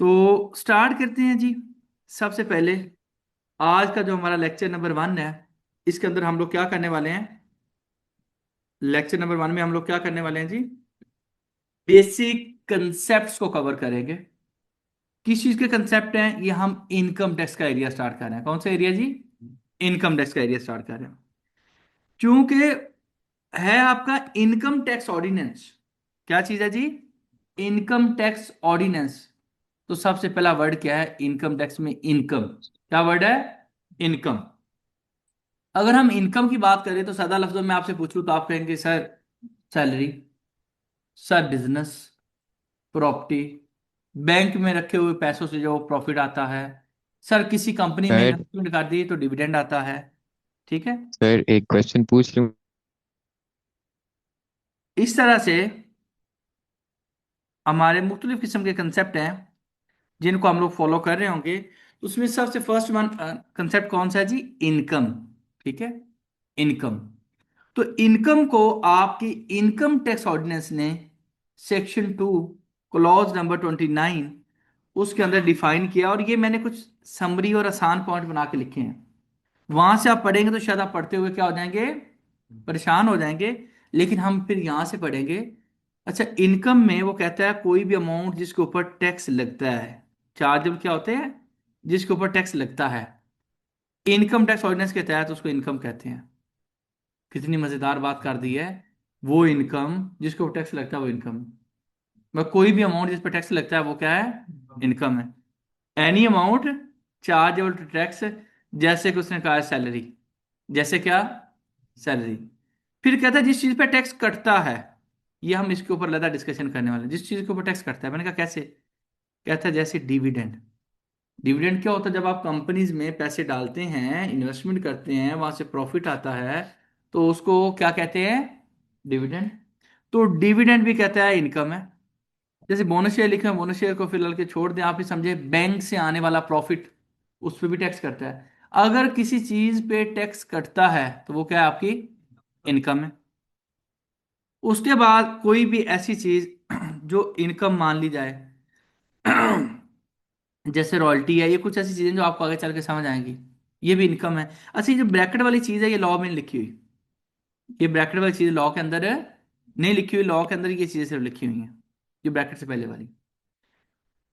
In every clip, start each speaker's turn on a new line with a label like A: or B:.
A: तो स्टार्ट करते हैं जी। सबसे पहले आज का जो हमारा लेक्चर नंबर 1 है, इसके अंदर हम लोग क्या करने वाले हैं। लेक्चर नंबर 1 में हम लोग क्या करने वाले हैं जी, बेसिक कंसेप्ट्स को कवर करेंगे। किस चीज के कंसेप्ट हैं ये, हम इनकम टैक्स का एरिया स्टार्ट कर रहे हैं। कौन सा एरिया जी? इनकम टैक्स का एरिया स्टार्ट कर रहे हैं। क्योंकि है आपका इनकम टैक्स ऑर्डिनेंस। क्या चीज है जी? Income tax ordinance. तो सबसे पहला वर्ड क्या है इनकम टैक्स में? इनकम। क्या वर्ड है? इनकम। अगर हम इनकम की बात करें तो सादा लफ्जों में आपसे पूछूं तो आप कहेंगे sir salary, sir business, property, bank में रखे हुए पैसों से जो प्रॉफिट आता है, सर किसी कंपनी में
B: सर
A: इन्वेस्टमेंट कर दी तो डिविडेंड आता है। ठीक है।
B: सर एक क्वेश्चन पूछ लूं।
A: इस तरह से हमारे मुख्तलिफ किस्म के कंसेप्ट हैं जिनको हम लोग फॉलो कर रहे होंगे। उसमें सबसे फर्स्ट वन कंसेप्ट कौन सा है जी? इनकम। ठीक है, इनकम। तो इनकम को आपकी इनकम टैक्स ऑर्डिनेंस ने सेक्शन 2 क्लॉज नंबर 29 उसके अंदर डिफाइन किया। और ये मैंने कुछ समरी और आसान पॉइंट बना के लिखे हैं। वहां से आप पढ़ेंगे तो शायद आप पढ़ते हुए क्या हो जाएंगे, परेशान हो जाएंगे। लेकिन हम फिर यहां से पढ़ेंगे। अच्छा, इनकम में वो कहता है कोई भी अमाउंट जिसके ऊपर टैक्स लगता है। चार्जेबल क्या होते हैं? जिसके ऊपर टैक्स लगता है। इनकम टैक्स ऑर्डिनेंस के तहत उसको इनकम कहते हैं। कितनी मजेदार बात कर दी है। वो इनकम जिसके ऊपर टैक्स लगता है वो इनकम। मैं कोई भी अमाउंट जिस पर टैक्स लगता है वो क्या है? इनकम है। Any amount chargeable to tax, जैसे कि उसने कहा है सैलरी। जैसे क्या? सैलरी। फिर कहता है जिस चीज पे टैक्स कटता है। ये हम इसके ऊपर ज्यादा डिस्कशन करने वाले हैं। जिस चीज के ऊपर टैक्स कटता है, मैंने कहा कैसे? कहता है जैसे डिविडेंड। डिविडेंड क्या होता है? जब आप कंपनीज में पैसे डालते हैं, इन्वेस्टमेंट करते हैं, वहां से प्रॉफिट आता है, तो उसको क्या कहते हैं? डिविडेंड। तो डिविडेंड भी कहता है इनकम है। जैसे बोनस शेयर लिखा है, बोनस शेयर को फिलहाल के छोड़ दें, आप ही समझे बैंक से आने वाला प्रॉफिट, उस पर भी टैक्स कटता है। अगर किसी चीज पे टैक्स कटता है तो वो क्या है? आपकी इनकम है। उसके बाद कोई भी ऐसी चीज जो इनकम मान ली जाए, जैसे रॉयल्टी है, ये कुछ ऐसी चीजें जो आपको आगे चल के समझ आएंगी, ये भी इनकम है। अच्छा, ये जो ब्रैकेट वाली चीज है ये लॉ में नहीं लिखी हुई। ये ब्रैकेट वाली चीज लॉ के अंदर नहीं लिखी हुई। लॉ के अंदर ये चीजें सिर्फ लिखी हुई हैं, ये ब्रैकेट से पहले वाली।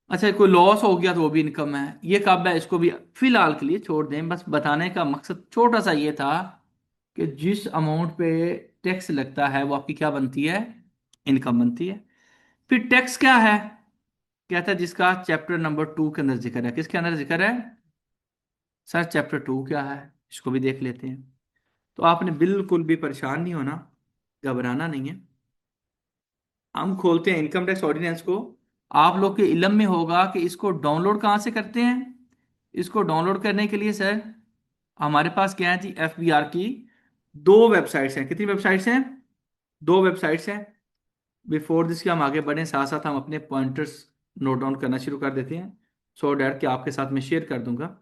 A: अच्छा, कोई लॉस हो गया तो वो भी इनकम है। ये कब है, इसको भी फिलहाल के लिए छोड़ दें। बस बताने का मकसद छोटा सा ये था कि जिस अमाउंट पे टैक्स लगता है वो आपकी क्या बनती है? इनकम बनती है। फिर टैक्स क्या है? कहता है जिसका चैप्टर नंबर 2 के अंदर जिक्र है। किसके अंदर जिक्र है? सर चैप्टर 2 क्या है, इसको भी देख लेते हैं। तो आपने बिल्कुल भी परेशान नहीं होना, घबराना नहीं है। हम खोलते हैं इनकम टैक्स ऑर्डिनेंस को। आप लोग के इलम में होगा कि इसको डाउनलोड कहाँ से करते हैं। इसको डाउनलोड करने के लिए सर हमारे पास क्या है जी, FBR की 2 वेबसाइट्स हैं। कितनी वेबसाइट्स हैं? 2 वेबसाइट्स हैं। बिफोर दिस के हम आगे बढ़े, साथ साथ हम अपने पॉइंटर्स नोट डाउन करना शुरू कर देते हैं, सो डैट कि आपके साथ मैं शेयर कर दूंगा।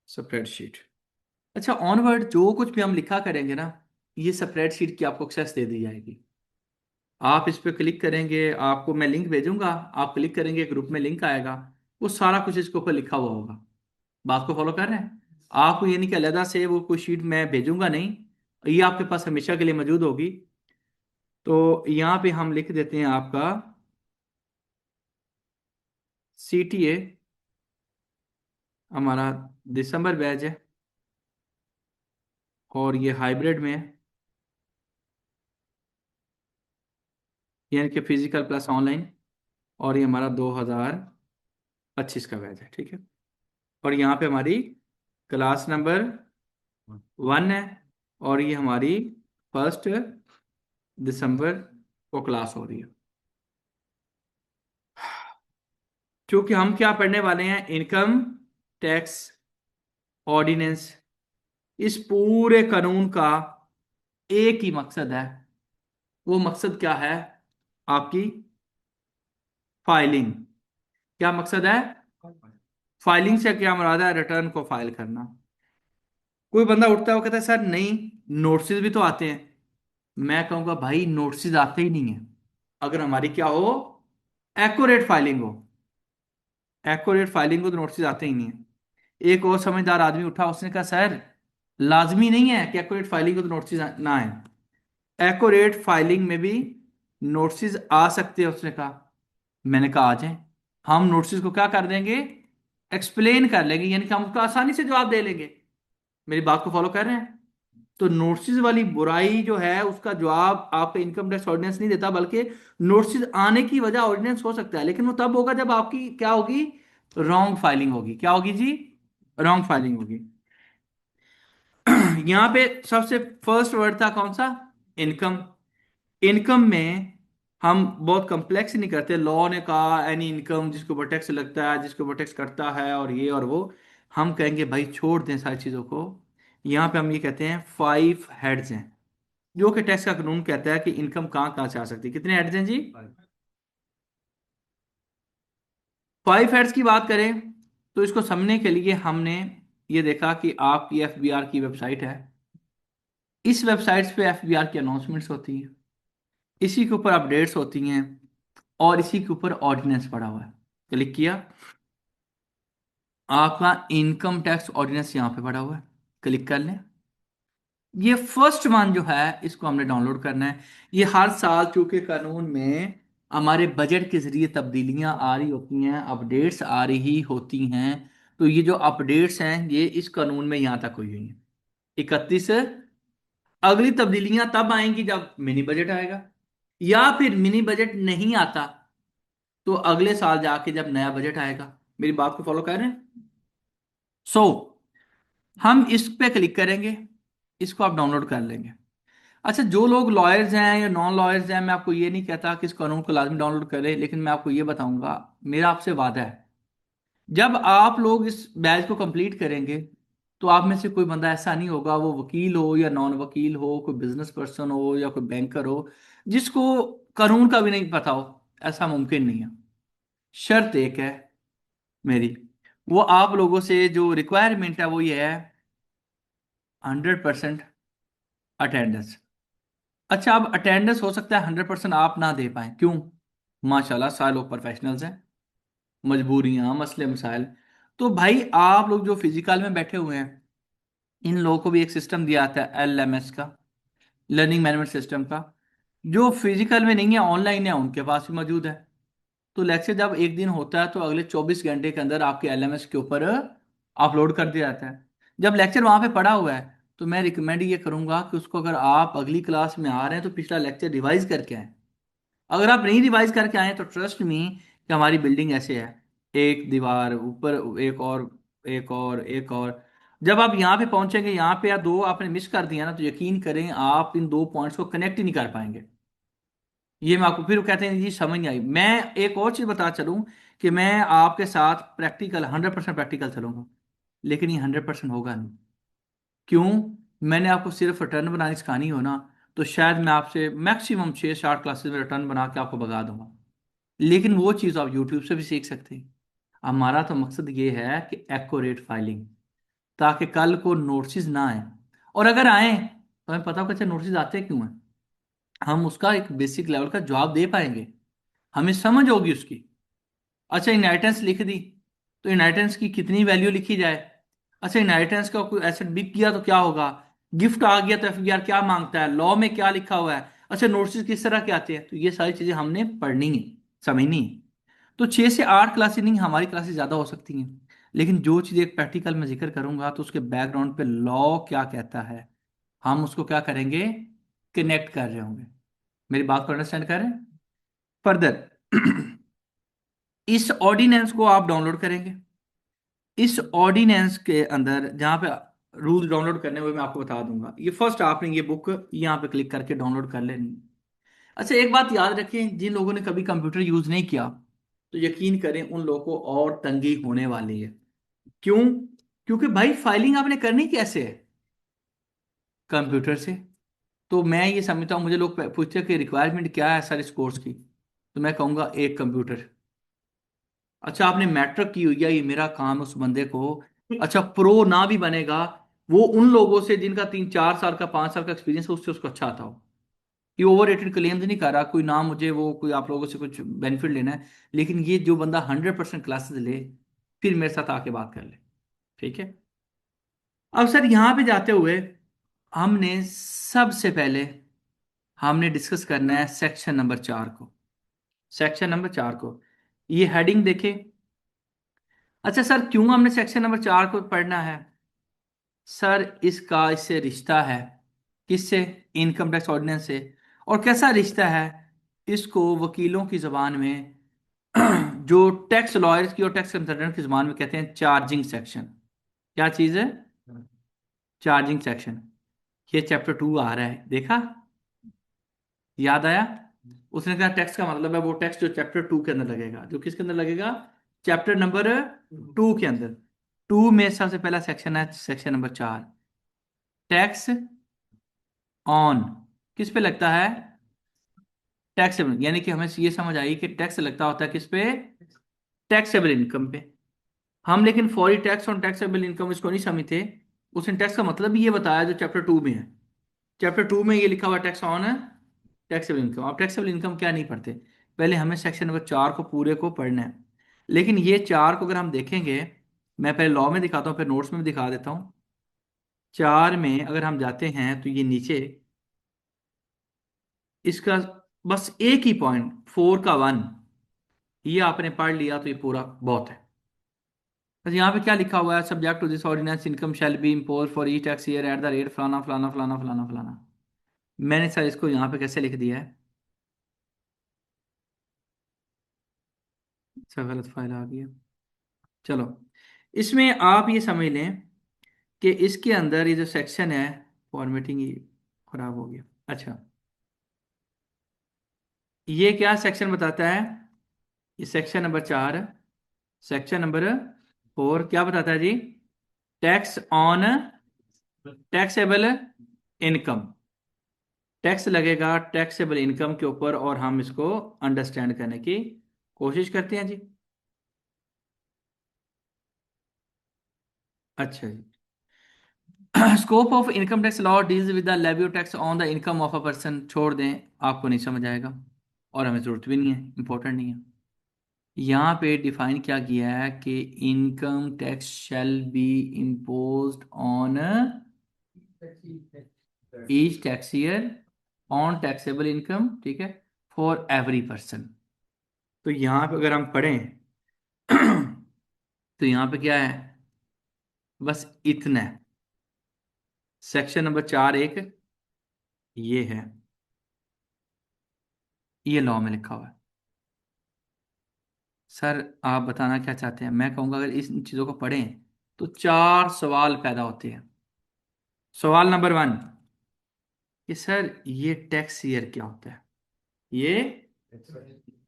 A: स्प्रेडशीट। अच्छा, ऑनवर्ड जो कुछ भी हम लिखा करेंगे ना, ये स्प्रेडशीट की आपको एक्सेस दे दी जाएगी। आप इस पर क्लिक करेंगे, आपको मैं लिंक भेजूंगा, आप क्लिक करेंगे, ग्रुप में लिंक आएगा, वो सारा कुछ इसके ऊपर लिखा हुआ होगा। बात को फॉलो कर रहे हैं? आपको ये नहीं कि अलहदा से वो कोई शीट मैं भेजूंगा, नहीं, ये आपके पास हमेशा के लिए मौजूद होगी। तो यहाँ पे हम लिख देते हैं आपका CTA, हमारा दिसंबर बैच है, और ये हाइब्रिड में है, यानी कि फिजिकल प्लस ऑनलाइन। और ये हमारा 2025 का बैच है। ठीक है। और यहाँ पे हमारी क्लास नंबर 1 है, और ये हमारी 1 दिसंबर को क्लास हो रही है। क्योंकि हम क्या पढ़ने वाले हैं, इनकम टैक्स ऑर्डिनेंस। इस पूरे कानून का एक ही मकसद है। वो मकसद क्या है? आपकी फाइलिंग। क्या मकसद है? फाइलिंग से क्या मुराद है? रिटर्न को फाइल करना। कोई बंदा उठता है वो कहता है सर नहीं, नोटिस भी तो आते हैं। मैं कहूंगा भाई नोटिस आते ही नहीं है अगर हमारी क्या हो, एक्यूरेट फाइलिंग हो। एक्यूरेट फाइलिंग को तो नोटिस आते ही नहीं है। एक और समझदार आदमी उठा, उसने कहा सर लाजमी नहीं है कि एक्यूरेट फाइलिंग को तो नोटिस ना आए, एक्यूरेट फाइलिंग में भी नोटिस आ सकते हैं, उसने कहा। मैंने कहा आ जाए, हम नोटिस को क्या कर देंगे, एक्सप्लेन कर लेंगे, यानी कि हम उसको आसानी से जवाब दे लेंगे। मेरी बात को फॉलो कर रहे हैं? तो नोटिस वाली बुराई जो है उसका जवाब आपका इनकम टैक्स ऑर्डिनेंस नहीं देता, बल्कि नोटिस आने की वजह ऑर्डिनेंस हो सकता है, लेकिन वो तब होगा जब आपकी क्या होगी, रॉन्ग फाइलिंग होगी। क्या होगी जी? रॉन्ग फाइलिंग होगी। यहां पे सबसे फर्स्ट वर्ड था कौन सा? इनकम। इनकम में हम बहुत कॉम्प्लेक्स नहीं करते। लॉ ने कहा एनी इनकम जिसके ऊपर टैक्स लगता है, जिसके ऊपर टैक्स कटता है, और ये और वो, हम कहेंगे भाई छोड़ दें सारी चीजों को। यहाँ पे हम ये कहते हैं 5 हेड्स हैं, जो कि टैक्स का कानून कहता है कि इनकम कहाँ कहाँ से आ सकती है। कितने हेड्स हैं जी? 5 हेड्स की बात करें तो इसको समझने के लिए हमने ये देखा कि आपकी एफबीआर की वेबसाइट है। इस वेबसाइट पे एफबीआर की अनाउंसमेंट्स होती हैं, इसी के ऊपर अपडेट्स होती हैं, और इसी के ऊपर ऑर्डिनेंस पड़ा हुआ है। क्लिक किया, आपका इनकम टैक्स ऑर्डिनेंस यहाँ पे पड़ा हुआ है, क्लिक कर लें। ये फर्स्ट वन जो है इसको हमने डाउनलोड करना है। ये हर साल चूंकि कानून में हमारे बजट के जरिए तब्दीलियां आ रही होती हैं, अपडेट्स आ रही होती हैं, तो ये जो अपडेट्स हैं ये इस कानून में यहाँ तक हुई हुई हैं 31। अगली तब्दीलियां तब आएंगी जब मिनी बजट आएगा, या फिर मिनी बजट नहीं आता तो अगले साल जाके जब नया बजट आएगा। मेरी बात को फॉलो कर रहे हैं? सो हम इस पे क्लिक करेंगे, इसको आप डाउनलोड कर लेंगे। अच्छा, जो लोग लॉयर्स हैं या नॉन लॉयर्स हैं, मैं आपको ये नहीं कहता कि इस कानून को लाजमी डाउनलोड करें, लेकिन मैं आपको ये बताऊंगा, मेरा आपसे वादा है, जब आप लोग इस बैच को कंप्लीट करेंगे तो आप में से कोई बंदा ऐसा नहीं होगा, वो वकील हो या नॉन वकील हो, कोई बिजनेस पर्सन हो या कोई बैंकर हो, जिसको कानून का भी नहीं पता हो। ऐसा मुमकिन नहीं है। शर्त एक है मेरी, वो आप लोगों से जो रिक्वायरमेंट है वो ये है, 100% अटेंडेंस। अच्छा, अब अटेंडेंस हो सकता है 100% आप ना दे पाए, क्यों? माशाल्लाह सारे लोग प्रोफेशनल्स हैं, मजबूरियां मसले मसाइल। तो भाई आप लोग जो फिजिकल में बैठे हुए हैं, इन लोगों को भी एक सिस्टम दिया आता है LMS का, लर्निंग मैनेजमेंट सिस्टम का। जो फिजिकल में नहीं है, ऑनलाइन है, उनके पास भी मौजूद है। तो लेक्चर जब एक दिन होता है तो अगले 24 घंटे के अंदर आपके LMS के ऊपर अपलोड कर दिया जाता है। जब लेक्चर वहां पे पड़ा हुआ है तो मैं रिकमेंड ये करूंगा कि उसको, अगर आप अगली क्लास में आ रहे हैं तो पिछला लेक्चर रिवाइज करके आए। अगर आप नहीं रिवाइज करके आए तो ट्रस्ट मी कि हमारी बिल्डिंग ऐसे है, एक दीवार ऊपर एक और, एक और, एक और। जब आप यहाँ पे पहुंचेंगे, यहाँ पे या दो आपने मिस कर दिया ना, तो यकीन करें आप इन दो पॉइंट्स को कनेक्ट ही नहीं कर पाएंगे। ये मैं आपको फिर कहते हैं जी समझ नहीं आई। मैं एक और चीज बता चलूं कि मैं आपके साथ प्रैक्टिकल 100% प्रैक्टिकल चलूंगा, लेकिन ये 100% होगा नहीं। क्यों? मैंने आपको सिर्फ रिटर्न बनानी सिखानी हो ना, तो शायद मैं आपसे मैक्सिमम 6 से 8 क्लासेस में रिटर्न बना के आपको भगा दूंगा, लेकिन वो चीज़ आप यूट्यूब से भी सीख सकते हैं। हमारा तो मकसद ये है कि एक्यूरेट फाइलिंग, ताकि कल को नोटिस ना आए, और अगर आए तो हमें पता होगा अच्छा नोटिस आते क्यों हैं, हम उसका एक बेसिक लेवल का जवाब दे पाएंगे, हमें समझ होगी उसकी। अच्छा, इनहेरिटेंस लिख दी, तो इनहेरिटेंस की कितनी वैल्यू लिखी जाए? अच्छा, इनहेरिटेंस का कोई एसेट बिक गया तो क्या होगा? गिफ्ट आ गया तो एफबीआर क्या मांगता है, लॉ में क्या लिखा हुआ है? अच्छा, नोटिस किस तरह के आते हैं? तो ये सारी चीजें हमने पढ़नी है, समझनी है। तो 6 से 8 क्लासेस नहीं, हमारी क्लासेस ज्यादा हो सकती हैं, लेकिन जो चीज एक प्रैक्टिकल में जिक्र करूंगा तो उसके बैकग्राउंड पे लॉ क्या कहता है, हम उसको क्या करेंगे, कनेक्ट कर रहे होंगे। मेरी बात को अंडरस्टैंड करें फर्दर। इस ऑर्डिनेंस को आप डाउनलोड करेंगे। इस ऑर्डिनेंस के अंदर जहां पे रूल डाउनलोड करने हुए मैं आपको बता दूंगा, ये फर्स्ट आपने ये बुक यहाँ पे क्लिक करके डाउनलोड कर लेनी। अच्छा, एक बात याद रखें, जिन लोगों ने कभी कंप्यूटर यूज नहीं किया तो यकीन करें उन लोगों को और तंगी होने वाली है। क्यों? क्योंकि भाई फाइलिंग आपने करनी कैसे है? कंप्यूटर से। तो मैं ये समझता हूँ, मुझे लोग पूछते हैं कि रिक्वायरमेंट क्या है सर इस कोर्स की, तो मैं कहूँगा एक कंप्यूटर। अच्छा आपने मैट्रिक की हुई है, ये मेरा काम है उस बंदे को, अच्छा प्रो ना भी बनेगा, वो उन लोगों से जिनका 3 4 साल का 5 साल का एक्सपीरियंस है उससे उसको अच्छा आता हो। ये ओवर रेटेड क्लेम्स नहीं कर रहा कोई ना, मुझे वो कोई आप लोगों से कुछ बेनिफिट लेना है, लेकिन ये जो बंदा 100% क्लासेस ले, फिर मेरे साथ आके बात कर ले, ठीक है। अब सर यहाँ पे जाते हुए हमने सबसे पहले हमने डिस्कस करना है सेक्शन नंबर 4 को। सेक्शन नंबर 4 को, ये हेडिंग देखे। अच्छा सर क्यों हमने सेक्शन नंबर 4 को पढ़ना है? सर इसका इससे रिश्ता है, किससे? इनकम टैक्स ऑर्डिनेंस से। और कैसा रिश्ता है? इसको वकीलों की जबान में जो टैक्स लॉयर्स की और टैक्स कंसल्टेंट की जबान में कहते हैं चार्जिंग सेक्शन। क्या चीज है? Charging section. ये चैप्टर 2 आ रहा है, देखा? याद आया? उसने कहा टैक्स का मतलब है वो टैक्स जो चैप्टर 2 के अंदर लगेगा, जो किसके अंदर लगेगा? चैप्टर नंबर 2 के अंदर। 2 में सबसे पहला सेक्शन है सेक्शन नंबर 4, टैक्स ऑन। किस पे लगता है? टैक्सेबल, यानी कि हमें ये समझ आई कि टैक्स लगता होता है किस पे? टैक्सेबल इनकम पे। हम लेकिन fori tax on taxable income इसको नहीं समझते। उसने टैक्स का मतलब भी ये बताया जो चैप्टर 2 में है। चैप्टर 2 में ये लिखा हुआ टैक्स ऑन है टैक्सेबल इनकम। आप टैक्सेबल इनकम क्या नहीं पढ़ते, पहले हमें सेक्शन नंबर 4 को पूरे को पढ़ना है। लेकिन ये 4 को अगर हम देखेंगे, मैं पहले लॉ में दिखाता हूँ फिर नोट्स में भी दिखा देता हूँ। 4 में अगर हम जाते हैं तो ये नीचे इसका बस एक ही पॉइंट 4 का 1, ये आपने पढ़ लिया तो ये पूरा बहुत है। बस यहाँ पे क्या लिखा हुआ है? Subject to this ordinance income shall be impose for each tax year at the rate फलाना फलाना फलाना फलाना फलाना। मैंने सर इसको यहाँ पे कैसे लिख दिया है? अच्छा गलत फाइल आ गया। चलो, इसमें आप ये समझ लें कि इसके अंदर ये जो सेक्शन है, फॉर्मेटिंग ये खराब हो गया। अच्छा, ये क्या सेक्शन बताता है? ये सेक्शन नंबर 4, सेक्शन नंबर 4 क्या बताता है जी? Tax on taxable income. Tax लगेगा टैक्सेबल इनकम के ऊपर, और हम इसको अंडरस्टैंड करने की कोशिश करते हैं जी। अच्छा जी। Scope of income tax law deals with the levy tax on the income of a person. छोड़ दें, आपको नहीं समझ आएगा और हमें जरूरत भी नहीं है, इंपॉर्टेंट नहीं है। यहाँ पे डिफाइन क्या किया है कि income tax shall be imposed on each tax year on taxable income, ठीक है, फॉर एवरी पर्सन। तो यहाँ पे अगर हम पढ़ें तो यहाँ पे क्या है? बस इतना है। सेक्शन नंबर 4 एक ये है, ये लॉ में लिखा हुआ है। सर आप बताना क्या चाहते हैं? मैं कहूँगा अगर इस चीज़ों को पढ़ें तो 4 सवाल पैदा होते हैं। सवाल नंबर 1 कि सर ये टैक्स ईयर क्या होता है? ये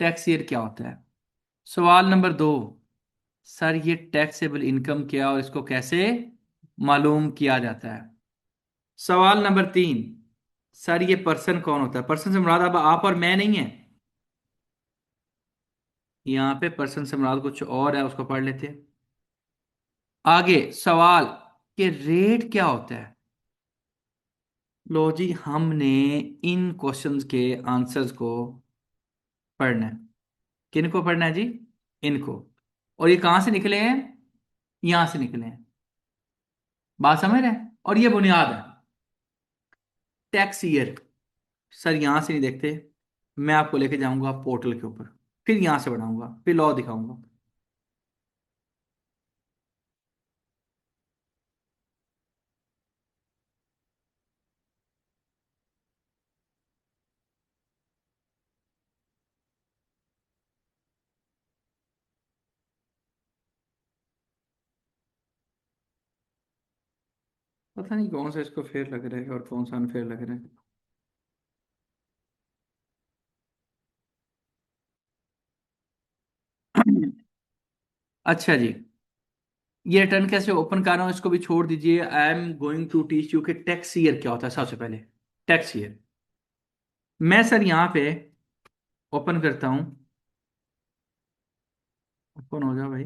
A: टैक्स ईयर क्या होता है? सवाल नंबर 2, सर ये टैक्सेबल इनकम क्या है और इसको कैसे मालूम किया जाता है? सवाल नंबर 3, सर ये पर्सन कौन होता है? पर्सन से मुराद अब आप और मैं नहीं है, यहाँ पे पर्सन से मुराद कुछ और है, उसको पढ़ लेते हैं। आगे सवाल कि रेट क्या होता है? लो जी, हमने इन क्वेश्चंस के आंसर्स को पढ़ना है। किनको पढ़ना है जी? इनको। और ये कहाँ से निकले हैं? यहां से निकले हैं। बात समझ रहे हैं? और ये बुनियाद है। टैक्स ईयर सर यहां से नहीं देखते, मैं आपको लेके जाऊंगा पोर्टल के ऊपर, फिर यहां से बढ़ाऊंगा, फिर लॉ दिखाऊंगा। पता नहीं कौन सा इसको फेयर लग रहा है और कौन सा अनफेयर लग रहा है। अच्छा जी, ये रिटर्न कैसे ओपन कर रहा हूं इसको भी छोड़ दीजिए। I am going to teach you कि टैक्स ईयर क्या होता है। सबसे पहले टैक्स ईयर मैं सर यहाँ पे ओपन करता हूँ ओपन हो जाओ भाई।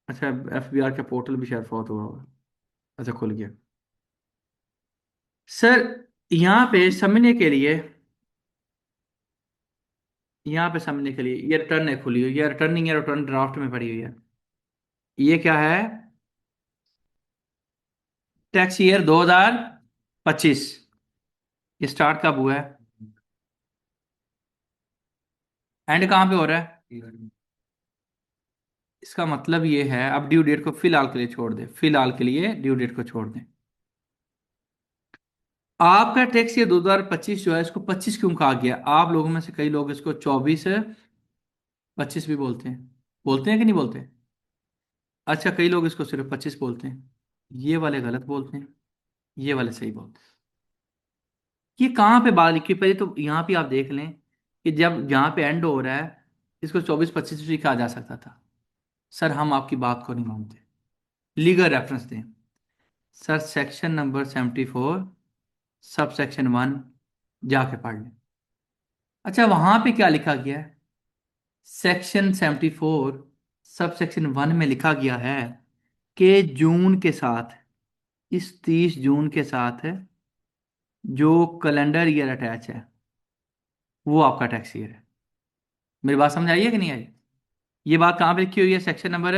A: अच्छा, एफबीआर का पोर्टल भी शायद फौत हुआ होगा। अच्छा, खुल गया। सर, यहाँ पे समझने के लिए, यहाँ पे समझने के लिए ये रिटर्न है खुली हुई, ये रिटर्निंग है, रिटर्न ड्राफ्ट में पड़ी हुई है। ये क्या है? Tax year 2025। ये स्टार्ट कब हुआ है? एंड कहाँ पे हो रहा है? इसका मतलब ये है, अब ड्यू डेट को फिलहाल के लिए छोड़ दे, फिलहाल के लिए ड्यू डेट को छोड़ दें। आपका टैक्स ईयर 2025 जो है, इसको 25 क्यों कहा गया? आप लोगों में से कई लोग इसको 24 25 भी बोलते हैं कि नहीं बोलते? अच्छा, कई लोग इसको सिर्फ 25 बोलते हैं। ये वाले गलत बोलते हैं, ये वाले सही बोलते हैं। ये कहाँ पे बात लिखी? पहले तो यहाँ पे आप देख लें कि जब यहाँ पे एंड हो रहा है, इसको 24-25 भी कहा जा सकता था। सर, हम आपकी बात को नहीं मानते। लीगल रेफरेंस दें। Sir, section number 74 sub section 1 जाके पढ़ लें। अच्छा, वहां पे क्या लिखा गया है? सेक्शन 74 सब सेक्शन 1 में लिखा गया है कि जून के साथ, इस 30 जून के साथ जो कैलेंडर ईयर अटैच है, वो आपका टैक्स ईयर है। मेरी बात समझ आई है कि नहीं आई? ये बात कहाँ पे लिखी हुई है? Section number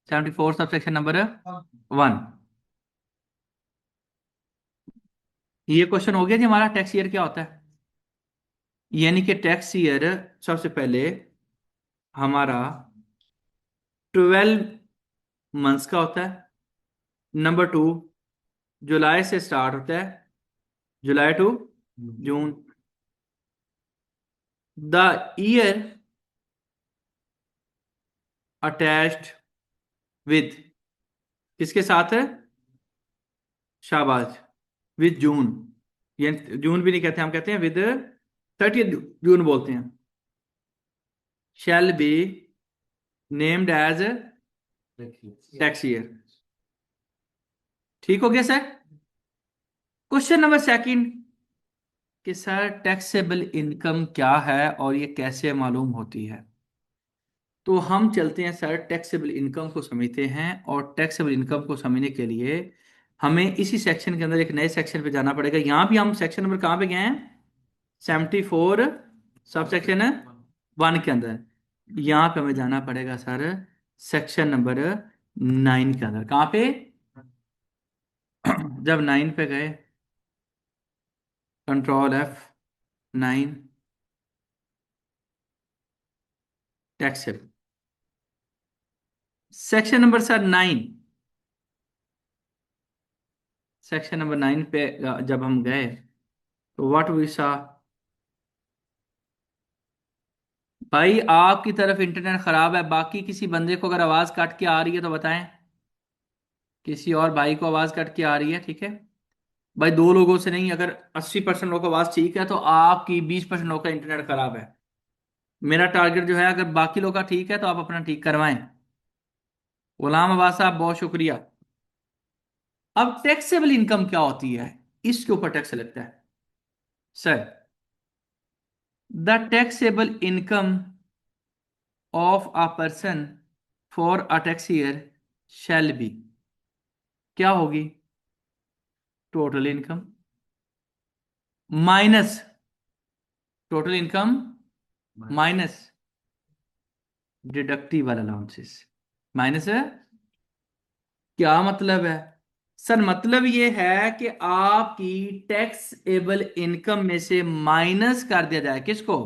A: 74 sub section number 1। ये क्वेश्चन हो गया जी हमारा, टैक्स ईयर क्या होता है। यानी कि टैक्स ईयर सबसे पहले हमारा 12 मंथ्स का होता है। नंबर 2, जुलाई से स्टार्ट होता है, July to June. The year attached with, किसके साथ है? शाबाश, विद जून। ये जून भी नहीं कहते, हम कहते हैं विद 30 जून बोलते हैं। Shall be named as tax year. ठीक हो गया सर? क्वेश्चन नंबर सेकंड, कि सर टैक्सेबल इनकम क्या है और ये कैसे मालूम होती है? तो हम चलते हैं सर, टैक्सेबल इनकम को समझते हैं। और टैक्सेबल इनकम को समझने के लिए हमें इसी सेक्शन के अंदर एक नए सेक्शन पे जाना पड़ेगा। यहाँ भी हम सेक्शन नंबर कहाँ पे गए हैं? 74 सब सेक्शन 1 के अंदर। यहाँ पे हमें जाना पड़ेगा सर, सेक्शन नंबर 9 के अंदर। कहाँ पे? जब 9 पे गए, control F9, taxable section number sir 9। Section number 9 पे जब हम गए, तो व्हाट वी सा। भाई, आपकी तरफ इंटरनेट खराब है, बाकी किसी बंदे को अगर आवाज कट के आ रही है तो बताएं। किसी और भाई को आवाज कट के आ रही है, ठीक है? भाई, दो लोगों से नहीं, अगर 80% लोगों को आवाज ठीक है तो आपकी 20% लोगों का इंटरनेट खराब है। मेरा टारगेट जो है, अगर बाकी लोगों का ठीक है तो आप अपना ठीक करवाएं। गुलाम अब्बास साहब, बहुत शुक्रिया। अब टैक्सेबल इनकम क्या होती है, इसके ऊपर टैक्स लगता है sir. The taxable income of a person for a tax year shell be, क्या होगी? Total income minus, total income minus deductible allowances. Minus है, क्या मतलब है? सर, मतलब ये है कि आपकी टैक्सेबल इनकम में से माइनस कर दिया जाए, किसको?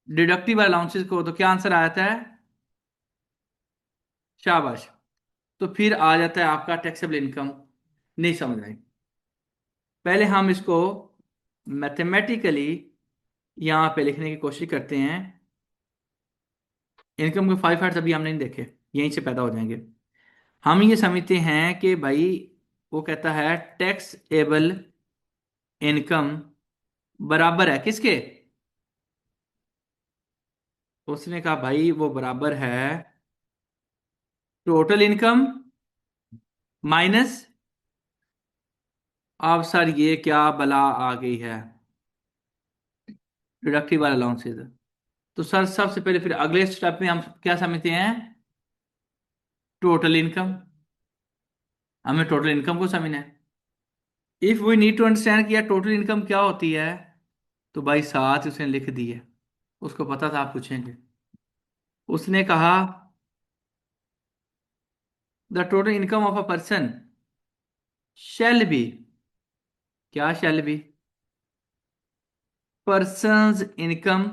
A: डिडक्टिबल अलाउंसेस को। तो क्या आंसर आता है? शाबाश। तो फिर आ जाता है आपका टैक्सेबल इनकम। नहीं समझ आई? पहले हम इसको मैथमेटिकली यहाँ पे लिखने की कोशिश करते हैं। इनकम के 5 पार्ट्स अभी हमने नहीं देखे, यहीं से पैदा हो जाएंगे। हम ये समझते हैं कि भाई, वो कहता है टैक्स एबल इनकम बराबर है किसके? उसने कहा भाई वो बराबर है टोटल इनकम माइनस, अब सर ये क्या बला आ गई है, डिडक्टिबल अलाउंसेस। तो सर सबसे पहले फिर अगले स्टेप में हम क्या समझते हैं? Total income. हमें टोटल इनकम को समझना है। If we need to understand कि यार टोटल इनकम क्या होती है, तो भाई साथ उसने लिख दी है। उसको पता था आप पूछेंगे। उसने कहा the total income of a person shall be. क्या shall be? Person's income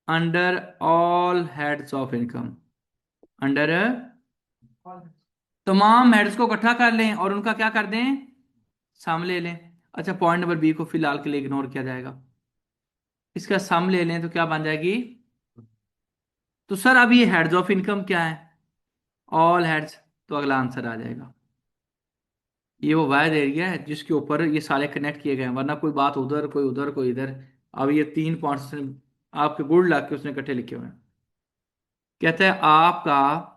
A: under all heads of income. Under तमाम हेड्स को इकट्ठा कर लें और उनका क्या कर दें? सम ले लें। अच्छा, पॉइंट नंबर बी को फिलहाल के लिए इग्नोर किया जाएगा। इसका सम ले लें तो क्या बन जाएगी? तो सर अब ये हेड्स ऑफ इनकम क्या है? All heads. तो अगला आंसर आ जाएगा। ये वो वायद एरिया है जिसके ऊपर ये सारे कनेक्ट किए गए हैं, वरना कोई बात उधर, कोई उधर, कोई इधर। अब ये 3 पॉइंट्स आपके गुड लक के उसने इकट्ठे लिखे हुए हैं। कहता है आपका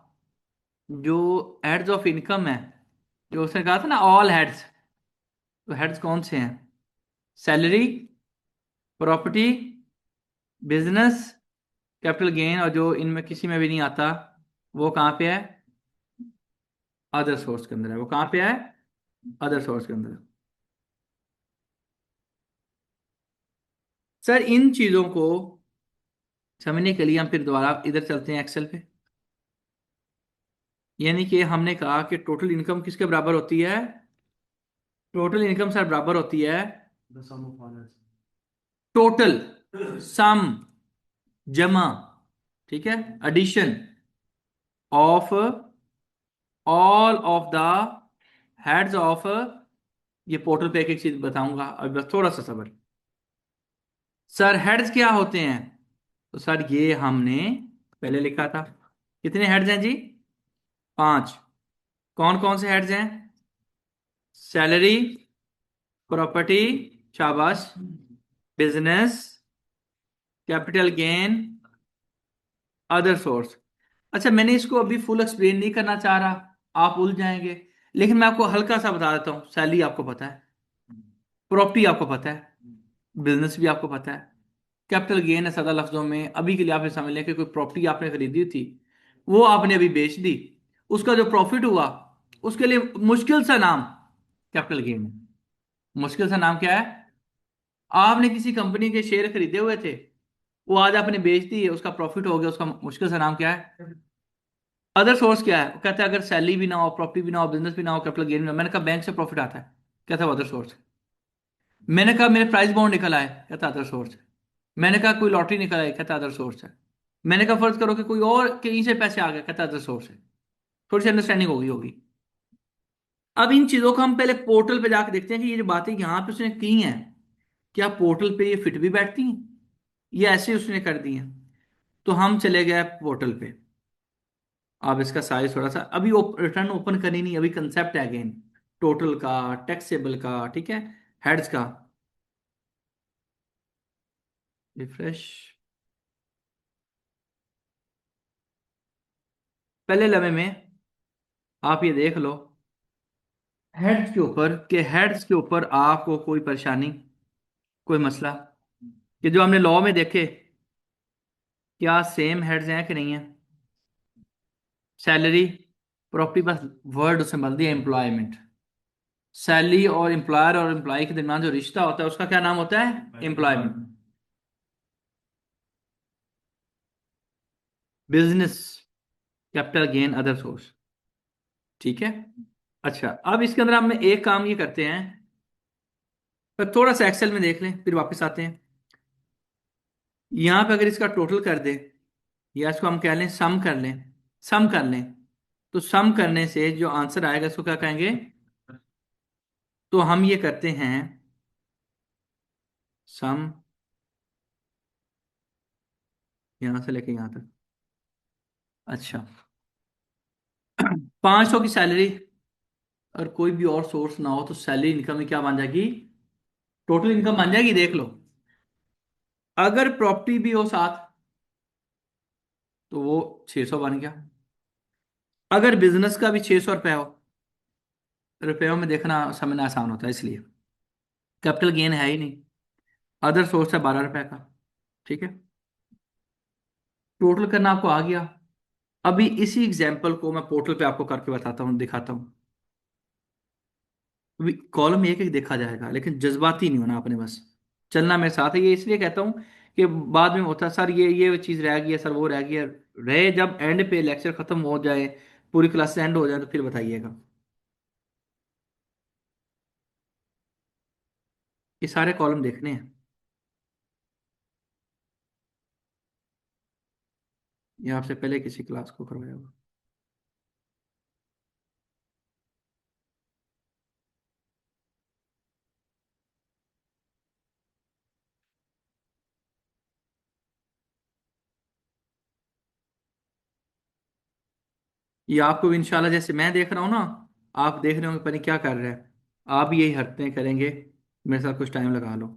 A: जो हेड्स ऑफ इनकम है, जो उसने कहा था ना ऑल हेड्स, तो हेड्स कौन से हैं? Salary, property, business, capital gain, और जो इनमें किसी में भी नहीं आता वो कहाँ पे है? अदर सोर्स के अंदर है। वो कहाँ पे है? अदर सोर्स के अंदर। सर इन चीजों को समझने के लिए हम फिर दोबारा इधर चलते हैं एक्सेल पे। यानी कि हमने कहा कि टोटल इनकम किसके बराबर होती है? टोटल इनकम सर बराबर होती है टोटल सम, जमा, ठीक है, addition of all of the heads of. ये पोर्टल पे एक एक चीज बताऊंगा, अब बस थोड़ा सा सब्र। सर हेड्स क्या होते हैं? तो सर ये हमने पहले लिखा था। कितने हेड्स हैं जी? 5। कौन कौन से हेड्स हैं? सैलरी, प्रॉपर्टी, शाबाश, business, capital gain, other source. अच्छा, मैंने इसको अभी फुल एक्सप्लेन नहीं करना चाह रहा, आप उलझ जाएंगे। लेकिन मैं आपको हल्का सा बता देता हूँ। सैलरी आपको पता है, प्रॉपर्टी आपको पता है, बिजनेस भी आपको पता है, कैपिटल गेन है सादा लफ्जों में। अभी के लिए आपने समझ लिया कि कोई प्रॉपर्टी आपने खरीदी थी, वो आपने अभी बेच दी, उसका जो प्रॉफिट हुआ उसके लिए मुश्किल सा नाम कैपिटल गेन है। मुश्किल सा नाम क्या है? आपने किसी कंपनी के शेयर खरीदे हुए थे, वो आज आपने बेच दी है, उसका प्रॉफिट हो गया, उसका मुश्किल सा नाम क्या है? अदर सोर्स क्या है? वो कहता है अगर सैलरी भी ना हो, प्रॉपर्टी भी ना हो, बिजनेस भी ना हो, कैपिटल गेन भी ना हो। मैंने कहा बैंक से प्रॉफिट आता है, कहता है अदर सोर्स। मैंने कहा मेरे प्राइस बॉन्ड निकल आए, कहता अदर सोर्स है। मैंने कहा कोई लॉटरी निकल आई, कहता अदर सोर्स है। मैंने कहा फर्ज करो कि कोई और कहीं से पैसे आ गए, कहता अदर सोर्स है। थोड़ी सी अंडरस्टैंडिंग होगी होगी। अब इन चीजों को हम पहले पोर्टल पे जाके देखते हैं कि ये जो बातें यहाँ पे उसने की हैं, क्या पोर्टल पे ये फिट भी बैठती हैं या ऐसे उसने कर दी हैं। तो हम चले गए पोर्टल पे। आप इसका साइज थोड़ा सा अभी रिटर्न ओपन करनी नहीं, अभी कंसेप्ट है अगेन टोटल का, टैक्सेबल का, ठीक है, हेड्स का। रिफ्रेश। पहले लम्हे में आप ये देख लो हेड्स के ऊपर, कि हेड्स के ऊपर आपको कोई परेशानी, कोई मसला, कि जो हमने लॉ में देखे क्या सेम हेड्स हैं कि नहीं है? सैलरी, प्रॉपर्टी, बस वर्ड उसमें बदल दिया एम्प्लॉयमेंट। सैलरी और एम्प्लॉयर और एम्प्लॉय के दरमियान जो रिश्ता होता है उसका क्या नाम होता है? Employment. Business, capital gain, other source, ठीक है। अच्छा, अब इसके अंदर हम एक काम ये करते हैं, पर थोड़ा सा एक्सेल में देख लें फिर वापस आते हैं। यहां पे अगर इसका टोटल कर दे, या इसको हम कह लें सम कर लें, सम कर लें, तो सम करने से जो आंसर आएगा इसको क्या कहेंगे? तो हम ये करते हैं सम, यहां से लेके यहां तक। अच्छा, 500 की सैलरी, और कोई भी और सोर्स ना हो तो सैलरी इनकम में क्या बन जाएगी? टोटल इनकम बन जाएगी, देख लो। अगर प्रॉपर्टी भी हो साथ तो वो 600 बन गया। अगर बिजनेस का भी 600 रुपया हो, रुपयों में देखना समझना आसान होता है इसलिए। कैपिटल गेन है ही नहीं, अदर सोर्स है 12 रुपए का, ठीक है। टोटल करना आपको आ गया। अभी इसी एग्जाम्पल को मैं पोर्टल पे आपको करके बताता हूँ, दिखाता हूँ। कॉलम एक एक देखा जाएगा, लेकिन जज्बाती नहीं होना आपने, बस चलना मेरे साथ है। ये इसलिए कहता हूँ कि बाद में होता है सर ये चीज़ रह गई है, सर वो रह गई है। रहे जब एंड पे लेक्चर खत्म हो जाए, पूरी क्लास एंड हो जाए, तो फिर बताइएगा। ये सारे कॉलम देखने हैं। ये आपसे पहले किसी क्लास को करवाया होगा। ये आपको भी इंशाल्लाह, जैसे मैं देख रहा हूँ ना, आप देख रहे होंगे पता नहीं क्या कर रहे हैं। आप भी यही हरकतें करेंगे, मेरे साथ कुछ टाइम लगा लो।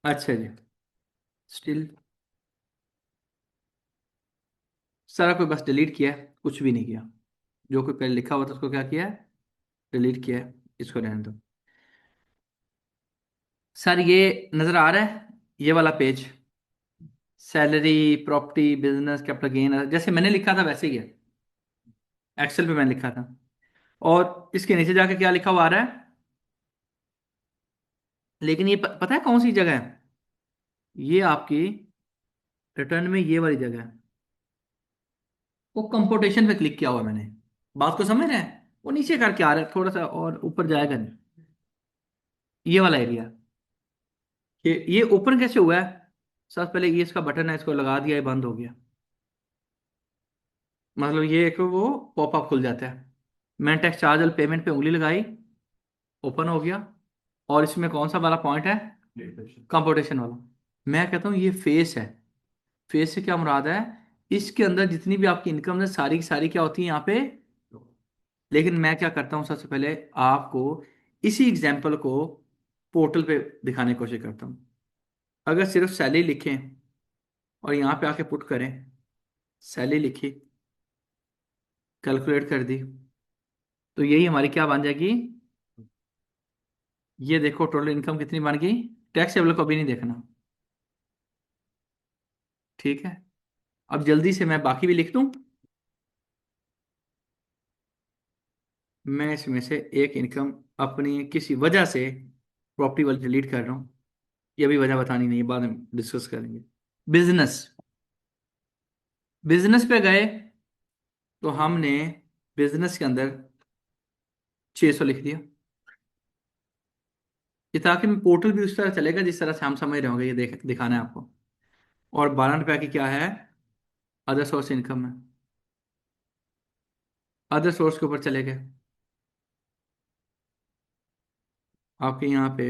A: अच्छा जी। स्टिल सारा कोई बस डिलीट किया है, कुछ भी नहीं किया। जो कोई पहले लिखा हुआ था उसको क्या किया है, डिलीट किया है। इसको रहने दो। सर ये नजर आ रहा है, ये वाला page, salary, property, business, capital gain, जैसे मैंने लिखा था वैसे ही है। एक्सेल पे मैंने लिखा था। और इसके नीचे जाके क्या लिखा हुआ आ रहा है, लेकिन ये पता है कौन सी जगह है? ये आपकी रिटर्न में ये वाली जगह है। वो कंपोटेशन पे क्लिक किया हुआ है मैंने। बात को समझ रहे हैं? वो नीचे करके आ रहा है, थोड़ा सा और ऊपर जाएगा नहीं। ये वाला एरिया, ये ओपन कैसे हुआ है? सबसे पहले ये इसका बटन है, इसको लगा दिया, ये बंद हो गया। मतलब ये एक वो पॉपअप खुल जाता है। मैंने टैक्स चार्ज और पेमेंट पे उंगली लगाई, ओपन हो गया। और इसमें कौन सा वाला पॉइंट है? कंपोटेशन वाला। मैं कहता हूँ ये फेस है। फेस से क्या मुराद है? इसके अंदर जितनी भी आपकी इनकम है, सारी की सारी क्या होती है यहाँ पे। लेकिन मैं क्या करता हूँ, सबसे पहले आपको इसी एग्जाम्पल को पोर्टल पे दिखाने की कोशिश करता हूँ। अगर सिर्फ सैलरी लिखें और यहाँ पे आके पुट करें, सैलरी लिखी, कैलकुलेट कर दी, तो यही हमारी क्या बन जाएगी। ये देखो टोटल इनकम कितनी बन गई। टैक्सेबल को भी नहीं देखना। ठीक है। अब जल्दी से मैं बाकी भी लिख दूं। मैं इसमें से एक इनकम अपनी किसी वजह से प्रॉपर्टी वाली डिलीट कर रहा हूँ। ये भी वजह बतानी नहीं है, बाद में डिस्कस करेंगे। बिजनेस, बिजनेस पे गए तो हमने बिजनेस के अंदर 600 लिख दिया। ये ताकि मैं पोर्टल भी उस तरह चलेगा जिस तरह से हम समझ रहे होंगे, ये दिखाना है आपको। और 12 रुपया की क्या है, अदर सोर्स इनकम है। अदर सोर्स के ऊपर चले गए, आपके यहाँ पे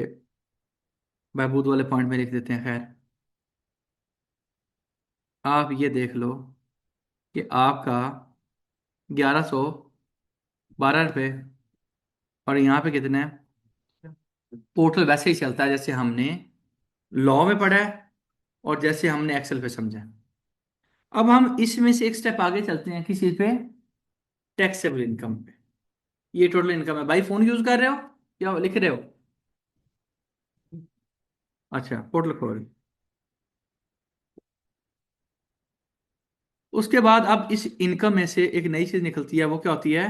A: बहबूद वाले पॉइंट में लिख देते हैं। खैर, आप ये देख लो कि आपका 1112 रुपये। और यहाँ पे कितने हैं? पोर्टल वैसे ही चलता है जैसे हमने लॉ में पढ़ा है और जैसे हमने एक्सेल पे समझा है। अब हम इसमें से एक स्टेप आगे चलते हैं, किस चीज पे? टैक्सेबल इनकम पे। ये टोटल इनकम है। भाई फोन यूज कर रहे हो या लिख रहे हो? अच्छा, पोर्टल खोल। उसके बाद अब इस इनकम में से एक नई चीज निकलती है, वो क्या होती है?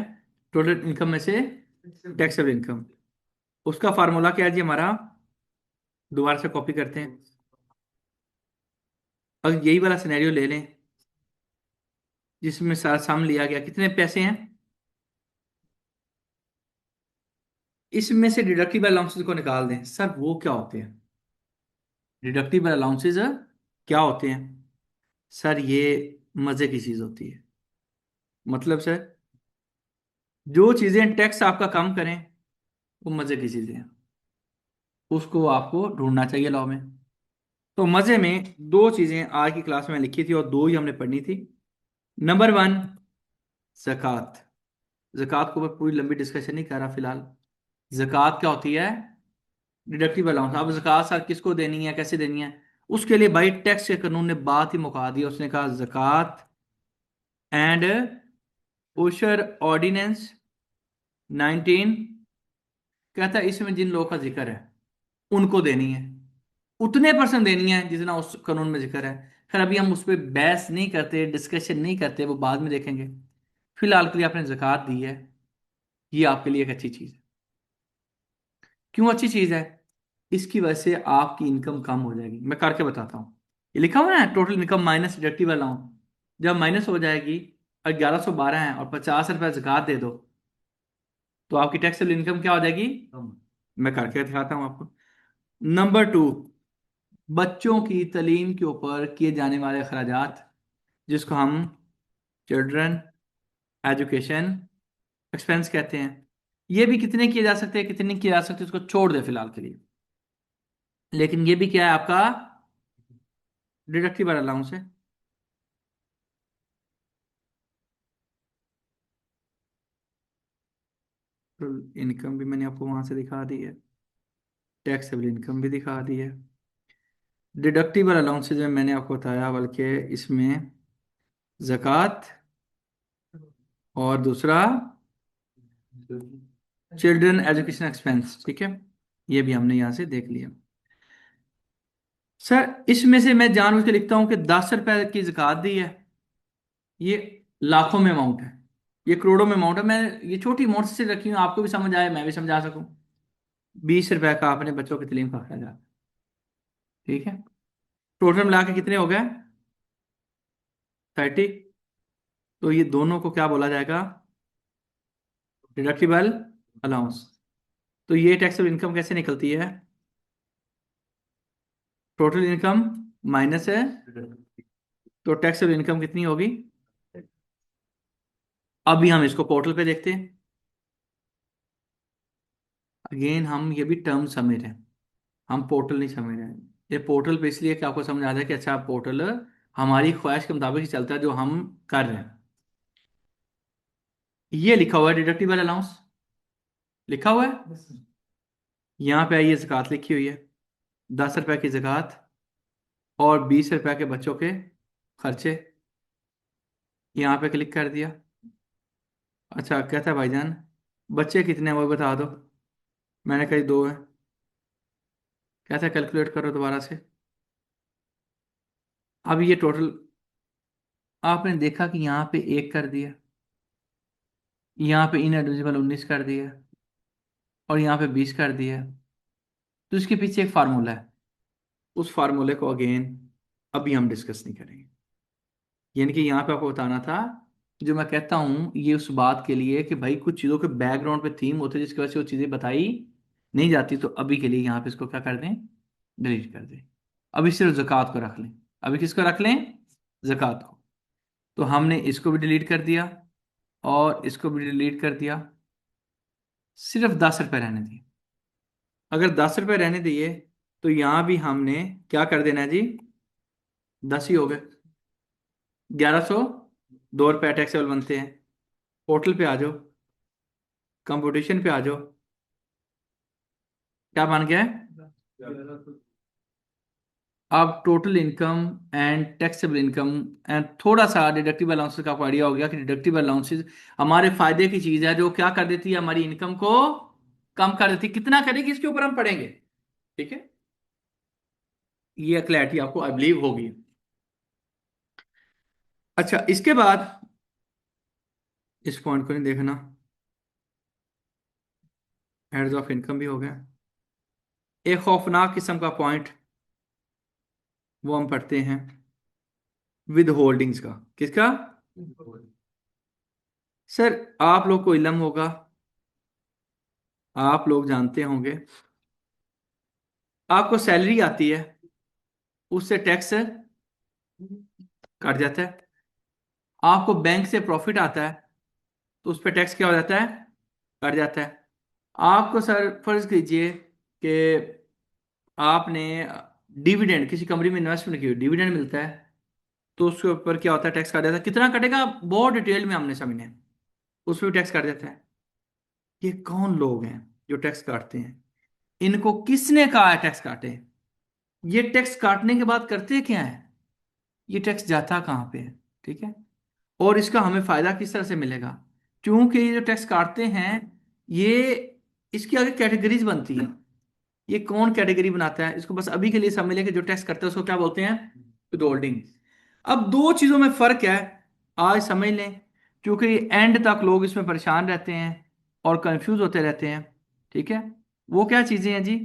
A: टोटल इनकम में से टैक्सेबल इनकम। उसका फार्मूला क्या है जी हमारा? दोबारा से कॉपी करते हैं। अब यही वाला सिनेरियो ले लें जिसमें सारा सम लिया गया, कितने पैसे हैं। इसमें से डिडक्टिबल अलाउंसेस को निकाल दें। सर वो क्या होते हैं? डिडक्टिबल अलाउंसेस क्या होते हैं? सर ये मजे की चीज होती है। मतलब सर, जो चीजें टैक्स आपका कम करें, वो मजे की चीजें हैं। उसको आपको ढूंढना चाहिए लॉ में। तो मजे में दो चीजें आज की क्लास में लिखी थी और दो ही हमने पढ़नी थी। Number one, जक़ात। जक़ात को मैं पूरी लंबी डिस्कशन नहीं कर रहा फिलहाल। जक़ात क्या होती है? Deductible allowance. अब जक़ात सर किसको देनी है, कैसे देनी है? उसके लिए भाई टैक्स के कानून ने बात ही मुका दी। उसने कहा जक़ात एंड उशर ऑर्डिनेंस 19 कहता है इसमें जिन लोगों का जिक्र है उनको देनी है। उतने परसेंट देनी है जितना उस कानून में जिक्र है। खैर अभी हम उस पर बहस नहीं करते, डिस्कशन नहीं करते, वो बाद में देखेंगे। फिलहाल के लिए आपने ज़कात दी है, ये आपके लिए एक अच्छी चीज़ है। क्यों अच्छी चीज़ है? इसकी वजह से आपकी इनकम कम हो जाएगी। मैं करके बताता हूँ। ये लिखा हुआ है ना, total income minus deductive allowance. जब माइनस हो जाएगी और 1112 है और 50 रुपये ज़कात दे दो, तो आपकी टैक्सेबल इनकम क्या हो जाएगी? मैं करके दिखाता हूँ आपको। नंबर 2, बच्चों की तालीम के ऊपर किए जाने वाले अखराजात, जिसको हम चिल्ड्रन एजुकेशन एक्सपेंस कहते हैं। ये भी कितने किए जा सकते हैं, कितने नहीं किए जा सकते, उसको छोड़ दे फिलहाल के लिए। लेकिन ये भी क्या है आपका? डिडक्टिबल अलाउंस है। इनकम भी मैंने आपको वहां से दिखा दी है, टैक्सेबल इनकम भी दिखा दी है। डिडक्टिबल अलाउंसेज में मैंने आपको बताया, बल्कि इसमें ज़कात और दूसरा चिल्ड्रन एजुकेशन एक्सपेंस, ठीक है। ये भी हमने यहाँ से देख लिया। सर इसमें से मैं जानबूझ के लिखता हूँ कि 10 रुपए की ज़कात दी है, ये लाखों में अमाउंट है, ये करोड़ों में अमाउंट है। मैं ये छोटी अमाउंट से रखी हूँ, आपको भी समझ आए, मैं भी समझा सकूँ। 20 रुपए का आपने बच्चों की तालीम का खर्चा, ठीक है। टोटल मिला के कितने हो गए? 30। तो ये दोनों को क्या बोला जाएगा? Deductible allowance. तो ये टैक्सेबल इनकम कैसे निकलती है? टोटल इनकम माइनस है, तो टैक्सेबल इनकम कितनी होगी? अभी हम इसको पोर्टल पे देखते हैं। अगेन हम ये भी टर्म समझ रहे हैं, हम पोर्टल नहीं समझ रहे हैं। ये पोर्टल पे इसलिए कि आपको समझ आ जाए कि अच्छा पोर्टल हमारी ख्वाहिश के मुताबिक ही चलता है जो हम कर रहे हैं। ये लिखा हुआ है डिडक्टिबल अलाउंस, लिखा हुआ है। यहाँ पे आइए ज़कात लिखी हुई है, 10 रुपए की ज़कात और 20 रुपए के बच्चों के खर्चे। यहाँ पे क्लिक कर दिया। अच्छा कहता है भाईजान बच्चे कितने हैं वो बता दो। मैंने कही 2 है। कहता है कैलकुलेट करो दोबारा से। अब ये टोटल आपने देखा कि यहाँ पे 1 कर दिया, यहाँ पे इनएलिजिबल 19 कर दिया और यहाँ पे 20 कर दिया। तो इसके पीछे एक फार्मूला है, उस फार्मूले को अगेन अभी हम डिस्कस नहीं करेंगे। यानी कि यहाँ पे आपको बताना था, जो मैं कहता हूँ ये उस बात के लिए कि भाई कुछ चीज़ों के बैकग्राउंड पे थीम होते हैं जिसकी वजह से वो चीज़ें बताई नहीं जाती। तो अभी के लिए यहाँ पे इसको क्या कर दें? डिलीट कर दें। अभी सिर्फ ज़कात को रख लें। अभी किसको रख लें? ज़कात को। तो हमने इसको भी डिलीट कर दिया और इसको भी डिलीट कर दिया, सिर्फ 10 रुपये रहने दिए। अगर 10 रुपये रहने दिए तो यहाँ भी हमने क्या कर देना है जी? 10 ही हो गए। 1102 रुपये टैक्सेबल बनते हैं। पोर्टल पे आ जाओ, कंपटीशन पे आ जाओ, क्या बन गया है? अब total income and taxable income and थोड़ा सा डिडक्टिबल अलाउंसेस का आपको आइडिया हो गया कि डिडक्टिबल अलाउंसेस हमारे फायदे की चीज है, जो क्या कर देती है? हमारी इनकम को कम कर देती है। कितना करेगी इसके ऊपर हम पढ़ेंगे, ठीक है। ये क्लैरिटी आपको आई बिलीव होगी। अच्छा इसके बाद इस पॉइंट को नहीं देखना, हेड्स ऑफ इनकम भी हो गया। एक खौफनाक किस्म का पॉइंट वो हम पढ़ते हैं, विद होल्डिंग्स का। किसका? सर आप लोग को इल्म होगा, आप लोग जानते होंगे, आपको सैलरी आती है, उससे टैक्स कट जाता है। आपको बैंक से प्रॉफिट आता है, तो उस पर टैक्स क्या हो जाता है? कट जाता है। आपको सर फर्ज कीजिए कि आपने डिविडेंड किसी कंपनी में इन्वेस्टमेंट की, डिविडेंड मिलता है, तो उसके ऊपर क्या होता है? टैक्स काट जाता है। कितना कटेगा बहुत डिटेल में हमने समझना है। उसमें भी टैक्स काट जाता है। ये कौन लोग हैं जो टैक्स काटते हैं? इनको किसने कहा है टैक्स काटे? ये टैक्स काटने के बाद करते क्या है? ये टैक्स जाता कहाँ पे है, ठीक है। और इसका हमें फायदा किस तरह से मिलेगा? क्योंकि ये जो टैक्स काटते हैं, ये इसकी आगे कैटेगरीज बनती हैं। ये कौन कैटेगरी बनाता है, इसको बस अभी के लिए समझ लें कि जो टैक्स करता है उसको क्या बोलते हैं, विद होल्डिंग। अब दो चीजों में फर्क है, आज समझ लें, क्योंकि एंड तक लोग इसमें परेशान रहते हैं और कंफ्यूज होते रहते हैं। ठीक है, वो क्या चीजें हैं जी?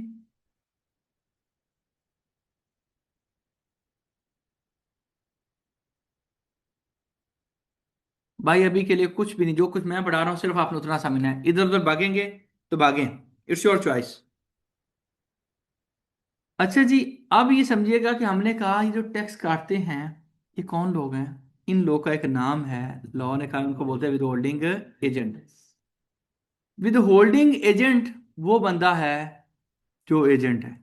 A: भाई अभी के लिए कुछ भी नहीं, जो कुछ मैं पढ़ा रहा हूँ सिर्फ आपने उतना समझना है, इधर उधर भागेंगे तो भागें, इट्स योर चॉइस। अच्छा जी, अब ये समझिएगा कि हमने कहा ये जो टैक्स काटते हैं ये कौन लोग हैं। इन लोग का एक नाम है, लॉ ने कहा उनको बोलते हैं with holding agent. With holding agent वो बंदा है जो एजेंट है।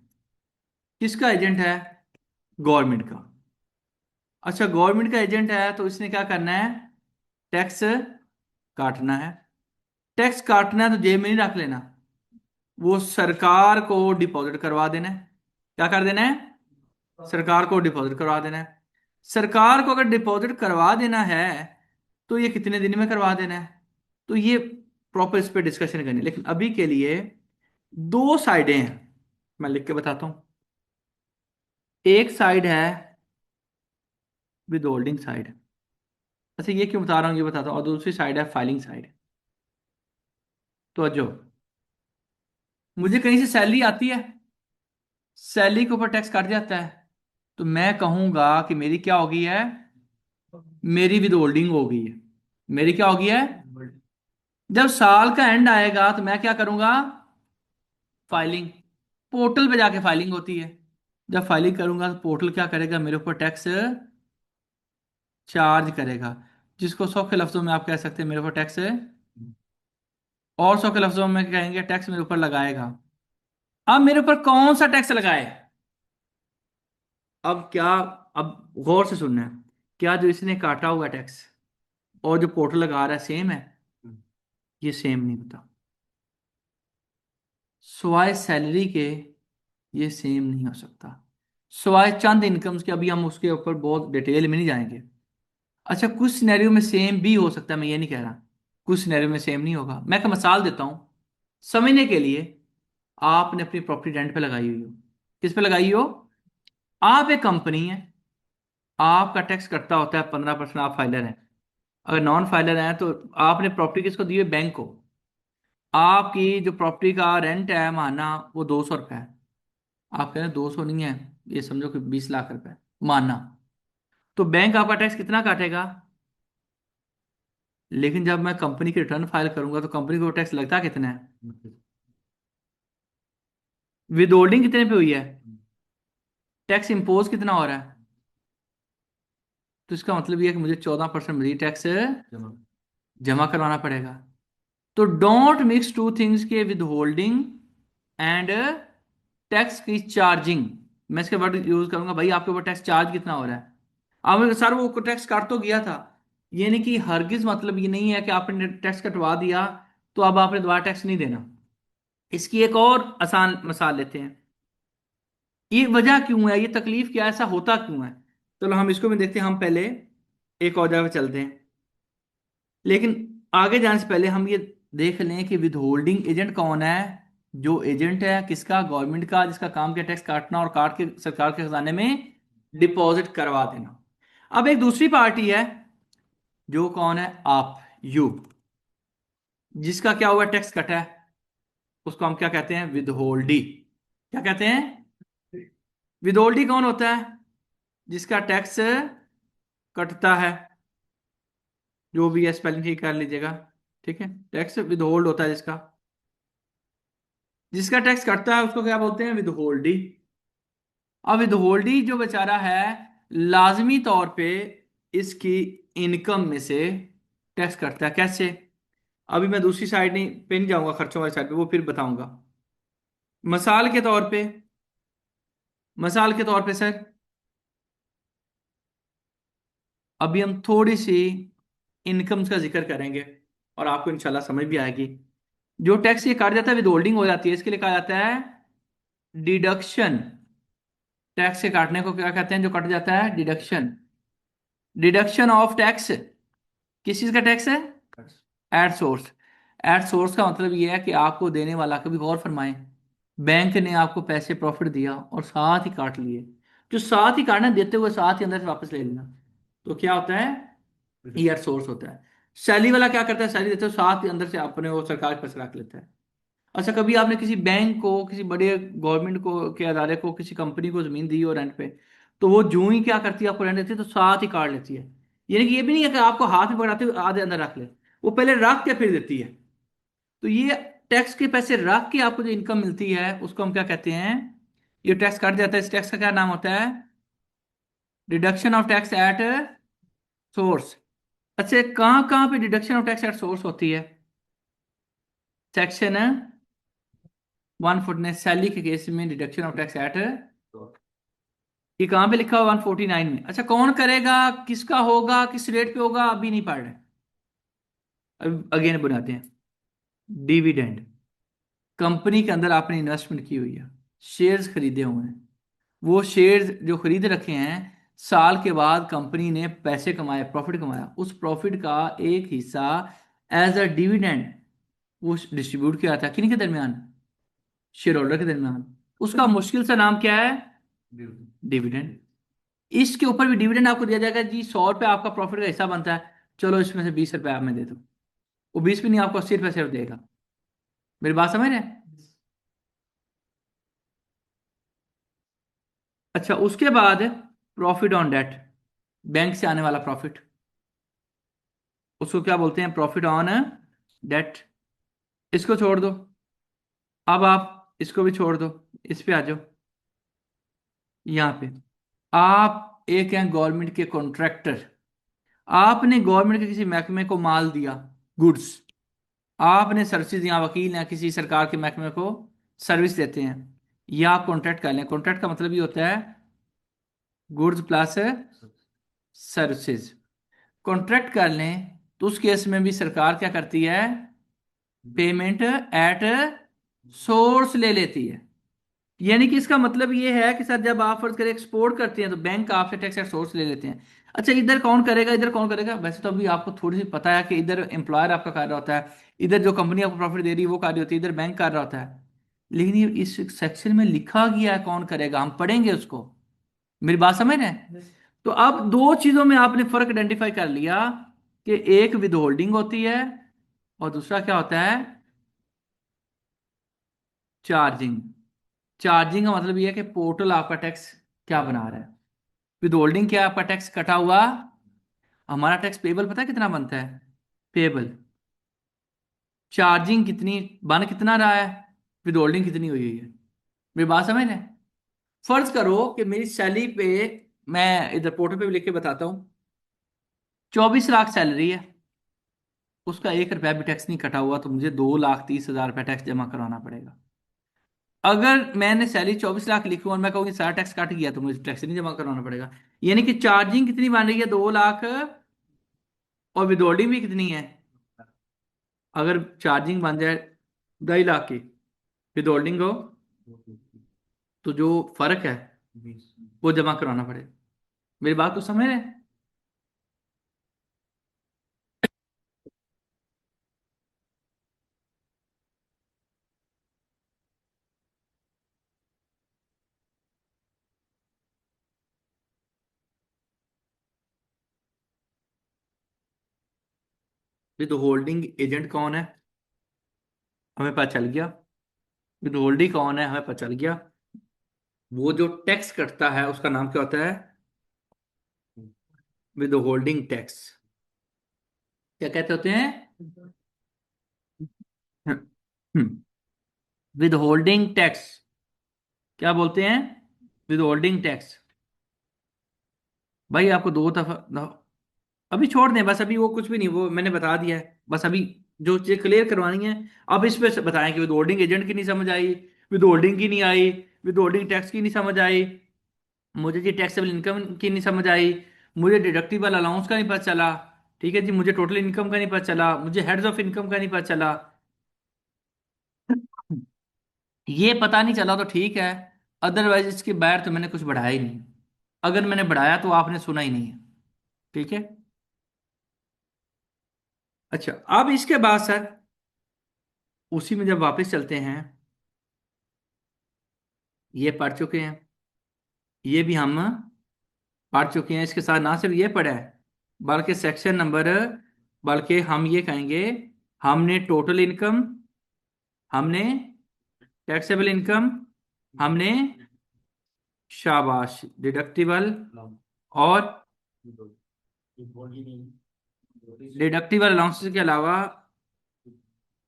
A: किसका एजेंट है? गवर्नमेंट का। अच्छा, गवर्नमेंट का एजेंट है तो इसने क्या करना है? टैक्स काटना है। टैक्स काटना है तो जेब में नहीं रख लेना, वो सरकार को डिपॉजिट करवा देना है। क्या कर देना है? सरकार को डिपॉजिट करवा देना है। सरकार को अगर डिपॉजिट करवा देना है तो ये कितने दिन में करवा देना है, तो ये प्रॉपर इस पे डिस्कशन करनी है। लेकिन अभी के लिए दो साइडें हैं, मैं लिख के बताता हूं। एक साइड है विद होल्डिंग साइड। अच्छा, ये क्यों बता रहा हूँ ये बताता हूँ। और दूसरी साइड है फाइलिंग साइड। तो जो मुझे कहीं से सैलरी आती है, सैलरी के ऊपर टैक्स काट जाता है, तो मैं कहूंगा कि मेरी क्या हो गई है? मेरी विद होल्डिंग हो गई है। मेरी क्या हो गई है? जब साल का एंड आएगा तो मैं क्या करूंगा? फाइलिंग। पोर्टल पे जाके फाइलिंग होती है। जब फाइलिंग करूंगा तो पोर्टल क्या करेगा? मेरे ऊपर टैक्स चार्ज करेगा, जिसको सौखे लफ्जों में आप कह सकते हैं मेरे ऊपर टैक्स है, और सौखे लफ्जों में कहेंगे टैक्स मेरे ऊपर लगाएगा। अब मेरे ऊपर कौन सा टैक्स लगाए? अब क्या, अब गौर से सुनना है, क्या जो इसने काटा हुआ टैक्स और जो पोर्टल लगा रहा है सेम है? ये सेम नहीं होता। स्वाय सैलरी के ये सेम नहीं हो सकता, स्वाय चंद इनकम्स के। अभी हम उसके ऊपर बहुत डिटेल में नहीं जाएंगे। अच्छा, कुछ सिनेरियो में सेम भी हो सकता है, मैं ये नहीं कह रहा। कुछ सिनेरियो में सेम नहीं होगा। मैं एक मिसाल देता हूं समझने के लिए। आपने अपनी प्रॉपर्टी रेंट पे लगाई हुई हो। किस पे लगाई हो? आप एक कंपनी है, आपका टैक्स कटता होता है 15%। आप फाइलर हैं, अगर नॉन फाइलर हैं तो आपने प्रॉपर्टी किसको दी है? बैंक को। आपकी जो प्रॉपर्टी का रेंट है माना वो 200 रुपये है। आप कह रहे हैं 200 नहीं है, ये समझो कि 20 लाख रुपए माना। तो बैंक आपका टैक्स कितना काटेगा? लेकिन जब मैं कंपनी की रिटर्न फाइल करूंगा तो कंपनी को टैक्स लगता कितना है? विद होल्डिंग कितने पे हुई है? टैक्स इम्पोज कितना हो रहा है? तो इसका मतलब ये है कि मुझे 14% मजीद टैक्स जमा करवाना पड़ेगा। तो डोंट मिक्स टू थिंग्स के विद होल्डिंग एंड टैक्स की चार्जिंग। मैं इसके वर्ड यूज करूंगा, भाई आपके ऊपर टैक्स चार्ज कितना हो रहा है? आप सर वो टैक्स काट तो गया था, ये नहीं कि हरगिज मतलब ये नहीं है कि आपने टैक्स कटवा दिया तो अब आपने दोबारा टैक्स नहीं देना। इसकी एक और आसान मिसाल लेते हैं। ये वजह क्यों है, ये तकलीफ क्या है, ऐसा होता क्यों है? चलो हम इसको भी देखते हैं। हम पहले एक और जगह पे चलते हैं, लेकिन आगे जाने से पहले हम ये देख लें कि विद होल्डिंग एजेंट कौन है। जो एजेंट है किसका? गवर्नमेंट का, जिसका काम क्या टैक्स काटना और काट के सरकार के खजाने में डिपॉजिट करवा देना। अब एक दूसरी पार्टी है, जो कौन है? आप, यू, जिसका क्या हुआ? टैक्स कटा है। उसको हम क्या कहते हैं? विद होल्डी। क्या कहते हैं? विद होल्डी कौन होता है? जिसका टैक्स कटता है। जो भी है स्पेलिंग ठीक कर लीजिएगा। ठीक है, टैक्स विद होल्ड होता है जिसका। जिसका टैक्स कटता है उसको क्या बोलते हैं? विद होल्डी। अब विद होल्डी जो बेचारा है, लाजमी तौर पे इसकी इनकम में से टैक्स कटता है। कैसे? अभी मैं दूसरी साइड नहीं पे नहीं जाऊंगा, खर्चों वाली साइड पे, वो फिर बताऊंगा। मिसाल के तौर पे, मिसाल के तौर पे सर, अभी हम थोड़ी सी इनकम्स का जिक्र करेंगे और आपको इंशाल्लाह समझ भी आएगी। जो टैक्स ये काट जाता है, विद होल्डिंग हो जाती है, इसके लिए कहा जाता है डिडक्शन। टैक्स के काटने को क्या कहते हैं? जो कट जाता है, डिडक्शन। Deduction of tax. किस चीज का टैक्स है? At source. एट सोर्स का मतलब ये है कि आपको देने वाला, कभी गौर फरमाएं, बैंक ने आपको पैसे प्रॉफिट दिया और साथ ही काट लिए, जो साथ ही काटना देते हुए साथ ही अंदर से वापस ले लेना, तो क्या होता है, ईयर सोर्स होता है। सैलरी वाला क्या करता है, सैलरी देते हुए साथ ही अंदर से अपने वो सरकार के पैसे रख लेता है। अच्छा, कभी आपने किसी बैंक को, किसी बड़े गवर्नमेंट को के अदारे को, किसी कंपनी को जमीन दी हो रेंट पे, तो वो जूं ही क्या करती है, आपको रेंट देती है तो साथ ही काट लेती है। यानी कि ये भी नहीं है कि आपको हाथ में पकड़ाते हुए आधे अंदर रख ले, वो पहले रख के फिर देती है। तो ये टैक्स के पैसे रख के आपको जो इनकम मिलती है उसको हम क्या कहते हैं, ये टैक्स कट जाता है, इस टैक्स का क्या नाम होता है, deduction of tax at source. अच्छा, कहाँ कहाँ पे deduction of tax at source होती है, सेक्शन 149 सैलरी के केस में डिडक्शन ऑफ टैक्स एट, ये कहाँ पे लिखा हुआ 149 में। अच्छा, कौन करेगा, किसका होगा, किस रेट पे होगा, अभी नहीं पढ़ रहे, अब अगेन बनाते हैं। डिविडेंड, कंपनी के अंदर आपने इन्वेस्टमेंट की हुई है, शेयर्स खरीदे हुए हैं, वो शेयर्स जो खरीद रखे हैं, साल के बाद कंपनी ने पैसे कमाए, प्रॉफिट कमाया, उस प्रॉफिट का एक हिस्सा एज अ डिविडेंड वो डिस्ट्रीब्यूट किया था किन के दरमियान, शेयर होल्डर के दरमियान। उसका मुश्किल सा नाम क्या है, डिविडेंड। इसके ऊपर भी डिविडेंड आपको दिया जाएगा जी, 100 रुपये आपका प्रॉफिट का हिस्सा बनता है, चलो इसमें से 20 रुपये आप में दे दो, वो 20 भी नहीं, आपको 80 रुपये सिर्फ देगा। मेरी बात समझ रहे हैं। अच्छा, उसके बाद प्रॉफिट ऑन डेट, बैंक से आने वाला प्रॉफिट, उसको क्या बोलते हैं, प्रॉफिट ऑन डेट। इसको छोड़ दो, अब आप इसको भी छोड़ दो, इस पे आ जाओ। यहाँ पे आप एक हैं गवर्नमेंट के कॉन्ट्रैक्टर, आपने गवर्नमेंट के किसी महकमे को माल दिया, गुड्स, आपने सर्विसेज, यहाँ वकील हैं किसी सरकार के महकमे को सर्विस देते हैं, या आप कॉन्ट्रैक्ट कर लें, कॉन्ट्रैक्ट का मतलब ये होता है गुड्स प्लस सर्विसेज। कॉन्ट्रैक्ट कर लें तो उस केस में भी सरकार क्या करती है, पेमेंट एट सोर्स ले लेती है। यानी कि इसका मतलब ये है कि सर जब आप फर्ज करें एक्सपोर्ट करते हैं तो बैंक आपसे टैक्स एट सोर्स ले लेते हैं। अच्छा, इधर कौन करेगा, इधर कौन करेगा, वैसे तो अभी आपको थोड़ी सी पता है कि इधर एम्प्लॉयर आपका कर रहा होता है, इधर जो कंपनी आपको प्रॉफिट दे रही है वो कर रही होती है, इधर बैंक कर रहा होता है। लेकिन ये इस सेक्शन में लिखा गया है कौन करेगा, हम पढ़ेंगे उसको। मेरी बात समझ रहे हैं। तो अब दो चीजों में आपने फर्क आइडेंटिफाई कर लिया, कि एक विद होल्डिंग होती है और दूसरा क्या होता है, चार्जिंग। चार्जिंग का मतलब ये है कि पोर्टल आपका टैक्स क्या बना रहा है, विद होल्डिंग क्या है, आपका टैक्स कटा हुआ, हमारा टैक्स पेबल पता है कितना बनता है, पेबल। चार्जिंग कितनी, बन कितना रहा है, विद होल्डिंग कितनी हुई हुई है। मेरी बात समझ रहे हैं। फर्ज करो कि मेरी सैलरी पे, मैं इधर पोर्टल पे भी लिख के बताता हूँ, 24 लाख सैलरी है, उसका 1 रुपया भी टैक्स नहीं कटा हुआ, तो मुझे 2,30,000 रुपया टैक्स जमा करवाना पड़ेगा। अगर मैंने सैलरी 24 लाख लिखी और मैं कहूँ कि सारा टैक्स कट गया, तो मुझे टैक्स नहीं जमा करवाना पड़ेगा। यानी कि चार्जिंग कितनी बन रही है, 2 लाख, और विदहोल्डिंग भी कितनी है, अगर चार्जिंग बन जाए 2.5 लाख की, विदहोल्डिंग हो, तो जो फर्क है वो जमा करवाना पड़ेगा। मेरी बात तो समझ रहे हैं। विदहोल्डिंग एजेंट कौन है, हमें पता चल गया। विदहोल्डिंग कौन है, हमें पता चल गया। वो जो टैक्स कटता है उसका नाम क्या होता है, विदहोल्डिंग टैक्स। क्या कहते होते हैं, विदहोल्डिंग टैक्स, क्या बोलते हैं, विदहोल्डिंग टैक्स। भाई आपको अभी छोड़ दें, बस अभी वो कुछ भी नहीं, वो मैंने बता दिया है, बस अभी जो चीज क्लियर करवानी है, अब इस पे बताएं कि विद होल्डिंग एजेंट की नहीं समझ आई, विद होल्डिंग की नहीं आई, विद होल्डिंग टैक्स की नहीं समझ आई, मुझे जी टैक्सेबल इनकम की नहीं समझ आई, मुझे डिडक्टिबल अलाउंस का नहीं पता चला, ठीक है जी, मुझे टोटल इनकम का नहीं पता चला, मुझे हेड्स ऑफ इनकम का नहीं पता चला। ये पता नहीं चला तो ठीक है, अदरवाइज इसके बाहर तो मैंने कुछ बढ़ाया ही नहीं, अगर मैंने बढ़ाया तो आपने सुना ही नहीं है, ठीक है। अच्छा, अब इसके बाद सर, उसी में जब वापस चलते हैं, ये पढ़ चुके हैं, ये भी हम पढ़ चुके हैं। इसके साथ ना सिर्फ ये पढ़ा है, बल्कि सेक्शन नंबर, बल्कि हम ये कहेंगे, हमने टोटल इनकम, हमने टैक्सेबल इनकम, हमने शाबाश डिडक्टिबल, और डिडक्टिबल अलाउंसेस के अलावा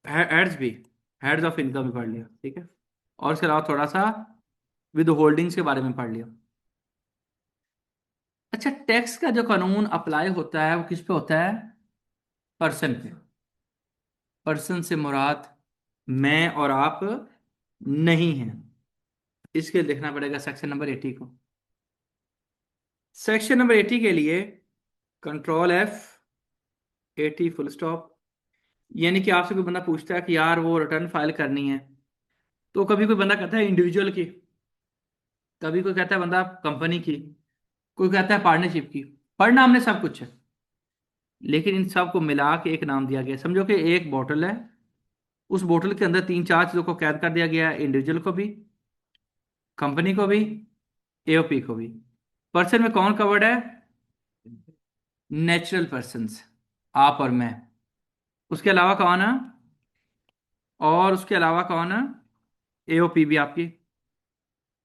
A: हेड्स भी, हेड्स ऑफ इनकम भी पढ़ लिया, ठीक है। और इसके अलावा थोड़ा सा विद होल्डिंग्स के बारे में पढ़ लिया। अच्छा, टैक्स का जो कानून अप्लाई होता है वो किस पे होता है? पर्सन पे। पर्सन से मुराद मैं और आप नहीं है। इसके लिए देखना पड़ेगा सेक्शन नंबर 80 को। सेक्शन नंबर 80 के लिए कंट्रोल F, 80 फुल स्टॉप। यानी कि आपसे कोई बंदा पूछता है कि यार वो रिटर्न फाइल करनी है, तो कभी कोई बंदा कहता है इंडिविजुअल की, कभी कोई कहता है बंदा कंपनी की, कोई कहता है पार्टनरशिप की। पढ़ना हमने सब कुछ है, लेकिन इन सब को मिला के एक नाम दिया गया। समझो कि एक बोतल है, उस बोतल के अंदर तीन चार चीजों को कैद कर दिया गया है, इंडिविजुअल को भी, कंपनी को भी, एओपी को भी। पर्सन में कौन कवर्ड है? नेचुरल पर्सन्स, आप और मैं। उसके अलावा कौन है? और उसके अलावा कौन है? एओपी भी आपकी,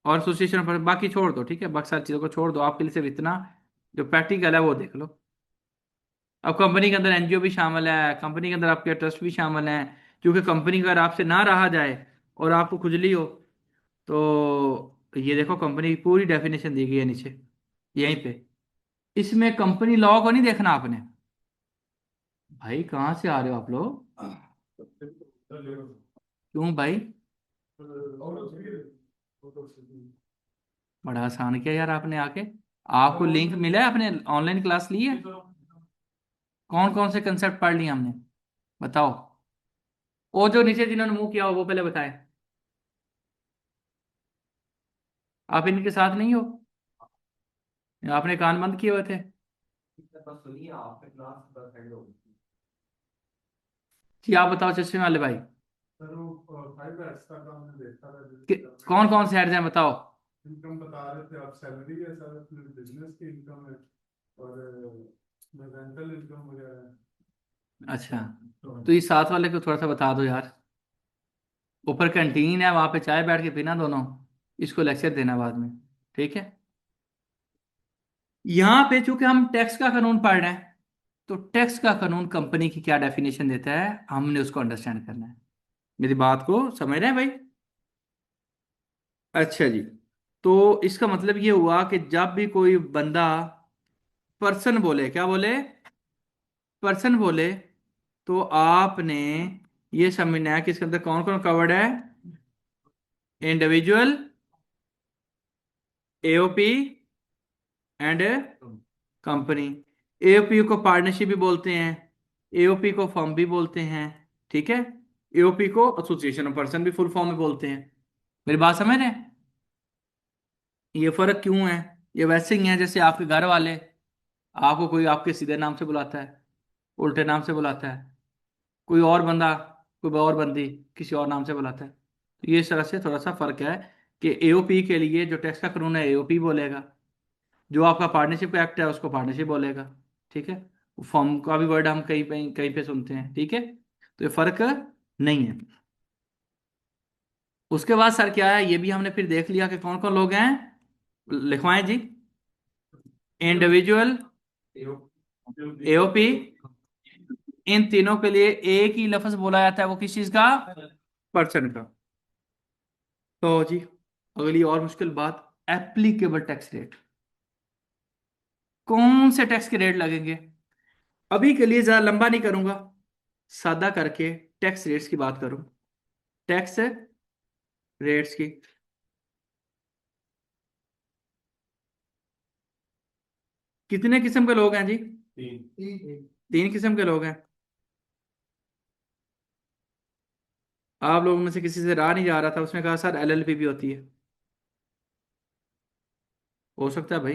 A: और एसोसिएशन पर बाकी छोड़ दो, ठीक है, बाकी सारी चीज़ों को छोड़ दो, आपके लिए सिर्फ इतना जो प्रैक्टिकल है वो देख लो। अब कंपनी के अंदर एनजीओ भी शामिल है, कंपनी के अंदर आपके ट्रस्ट भी शामिल हैं, क्योंकि कंपनी का अगर आपसे ना रहा जाए और आपको खुजली हो, तो ये देखो कंपनी की पूरी डेफिनेशन दी गई है नीचे यहीं पे। इसमें कंपनी लॉ को नहीं देखना आपने। भाई कहाँ से आ रहे हो आप लोग? क्यों भाई? बड़ा आसान किया यार आपने आके। आपको लिंक मिला है? आपने ऑनलाइन क्लास ली है? कौन कौन से कंसेप्ट पढ़ लिए हमने, बताओ। वो जो नीचे जिन्होंने मुंह किया हो वो पहले बताएं। आप इनके साथ नहीं हो? या आपने कान बंद किए हुए थे? जी आप बताओ चश्मे वाले भाई।
C: सर वो 5 का हमने देखा था
A: कौन कौन से हेड्स हैं बताओ।
C: इनकम बता रहे थे आप, सैलरी है सर, अपने बिजनेस की इनकम है, और रेंटल इनकम वगैरह है।
A: अच्छा, तो ये साथ वाले को थोड़ा सा बता दो यार। ऊपर कैंटीन है, वहां पे चाय बैठ के पीना दोनों, इसको लेक्चर देना बाद में, ठीक है। यहाँ पे चूंकि हम टैक्स का कानून पढ़ रहे हैं, तो टैक्स का कानून कंपनी की क्या डेफिनेशन देता है हमने उसको अंडरस्टैंड करना है। मेरी बात को समझ रहे हैं भाई? अच्छा जी, तो इसका मतलब ये हुआ कि जब भी कोई बंदा पर्सन बोले, क्या बोले? पर्सन बोले, तो आपने ये समझना है कि इसके अंदर कौन कौन कवर्ड है। Individual, AOP and company. AOP को पार्टनरशिप भी बोलते हैं, एओपी को फर्म भी बोलते हैं, ठीक है। एओपी को एसोसिएशन ऑफ पर्सन भी फुल फॉर्म में बोलते हैं। मेरी बात समझ रहे हैं? ये फर्क क्यों है? ये वैसे ही है जैसे आपके घर वाले, आपको कोई आपके सीधे नाम से बुलाता है, उल्टे नाम से बुलाता है, कोई और बंदा, कोई और बंदी किसी और नाम से बुलाता है। तो ये इस तरह से थोड़ा सा फर्क है कि एओपी के लिए जो टैक्स का कानून है एओपी बोलेगा, जो आपका पार्टनरशिप का एक्ट है उसको पार्टनरशिप बोलेगा, ठीक है। फर्म का भी वर्ड हम कहीं पे सुनते हैं, ठीक है। तो ये फर्क नहीं है। उसके बाद सर क्या है, ये भी हमने फिर देख लिया कि कौन कौन लोग हैं। लिखवाएं जी। इंडिविजुअल, एओपी, इन तीनों के लिए एक ही लफ्ज बोला जाता है, वो किस चीज का? पर्सन का। तो जी, अगली और मुश्किल बात, एप्लीकेबल टैक्स रेट। कौन से टैक्स के रेट लगेंगे? अभी के लिए ज्यादा लंबा नहीं करूंगा, सादा करके टैक्स रेट्स की बात करूं। टैक्स रेट्स की, कितने किस्म के लोग हैं जी? तीन किस्म के लोग हैं। आप लोगों में से किसी से रहा नहीं जा रहा था, उसने कहा सर एलएलपी भी होती है। हो सकता है भाई,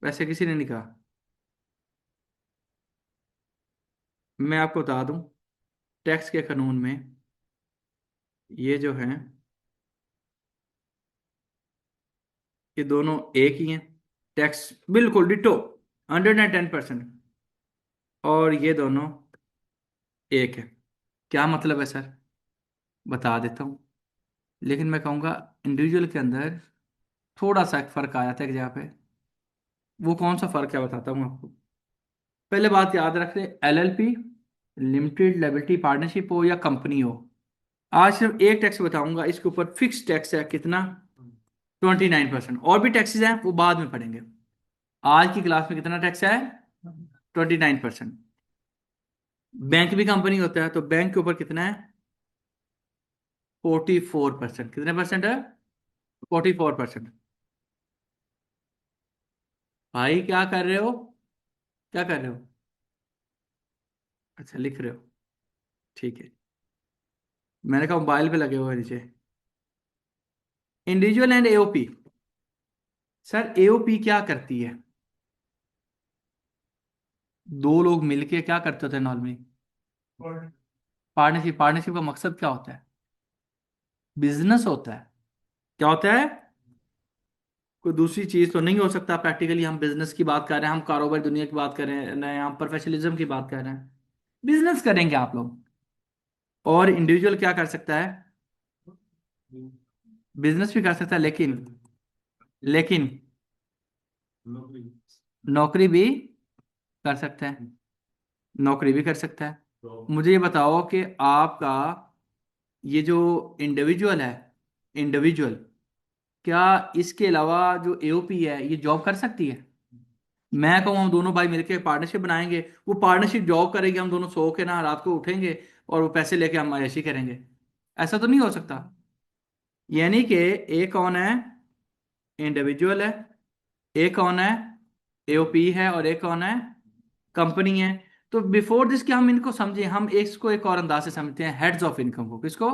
A: वैसे किसी ने नहीं कहा। मैं आपको बता दूं, टैक्स के कानून में ये जो है, ये दोनों एक ही हैं, टैक्स बिल्कुल डिटो 110%। और ये दोनों एक है। क्या मतलब है सर? बता देता हूँ, लेकिन मैं कहूँगा इंडिविजुअल के अंदर थोड़ा सा एक फर्क आ जाता है एक जगह पे। वो कौन सा फर्क है बताता हूँ आपको। पहले बात याद रख रहे, एलएलपी, लिमिटेड लायबिलिटी पार्टनरशिप हो या कंपनी हो, आज सिर्फ एक टैक्स बताऊंगा, इसके ऊपर फिक्स टैक्स है कितना? 29%। और भी टैक्सेस हैं वो बाद में पढ़ेंगे। आज की क्लास में कितना टैक्स है? 29%। बैंक भी कंपनी होता है तो बैंक के ऊपर कितना है? 44%। कितने परसेंट है? 44%। भाई क्या कर रहे हो? क्या कर रहे हो? अच्छा लिख रहे हो, ठीक है। मैंने कहा मोबाइल पे लगे हुए हैं नीचे। Individual and AOP. Sir AOP क्या करती है? दो लोग मिलके क्या करते होते हैं नॉर्मली? पार्टनरशिप। पार्टनरशिप का मकसद क्या होता है? बिजनेस होता है। क्या होता है? कोई दूसरी चीज तो नहीं हो सकता प्रैक्टिकली। हम बिजनेस की बात कर रहे हैं, हम कारोबार दुनिया की बात कर रहे हैं, हम प्रोफेशनलिज्म की बात कर रहे हैं। बिजनेस करेंगे आप लोग। और इंडिविजुअल क्या कर सकता है? बिजनेस भी कर सकता है, लेकिन नौकरी भी कर सकता है। नौकरी भी कर सकता है। मुझे ये बताओ कि आपका ये जो इंडिविजुअल है, इंडिविजुअल, क्या इसके अलावा जो एओपी है ये जॉब कर सकती है? मैं कहूँ हम दोनों भाई मिलकर पार्टनरशिप बनाएंगे, वो पार्टनरशिप जॉब करेगी, हम दोनों सो के ना रात को उठेंगे और वो पैसे लेके हम ऐशी करेंगे। ऐसा तो नहीं हो सकता। यानी कि एक कौन है? इंडिविजुअल है। एक कौन है? एओपी है। और एक कौन है? कंपनी है। तो बिफोर दिस कि हम इनको समझें, हम इसको एक और अंदाज से समझते हैं, हेड्स ऑफ इनकम को। किसको?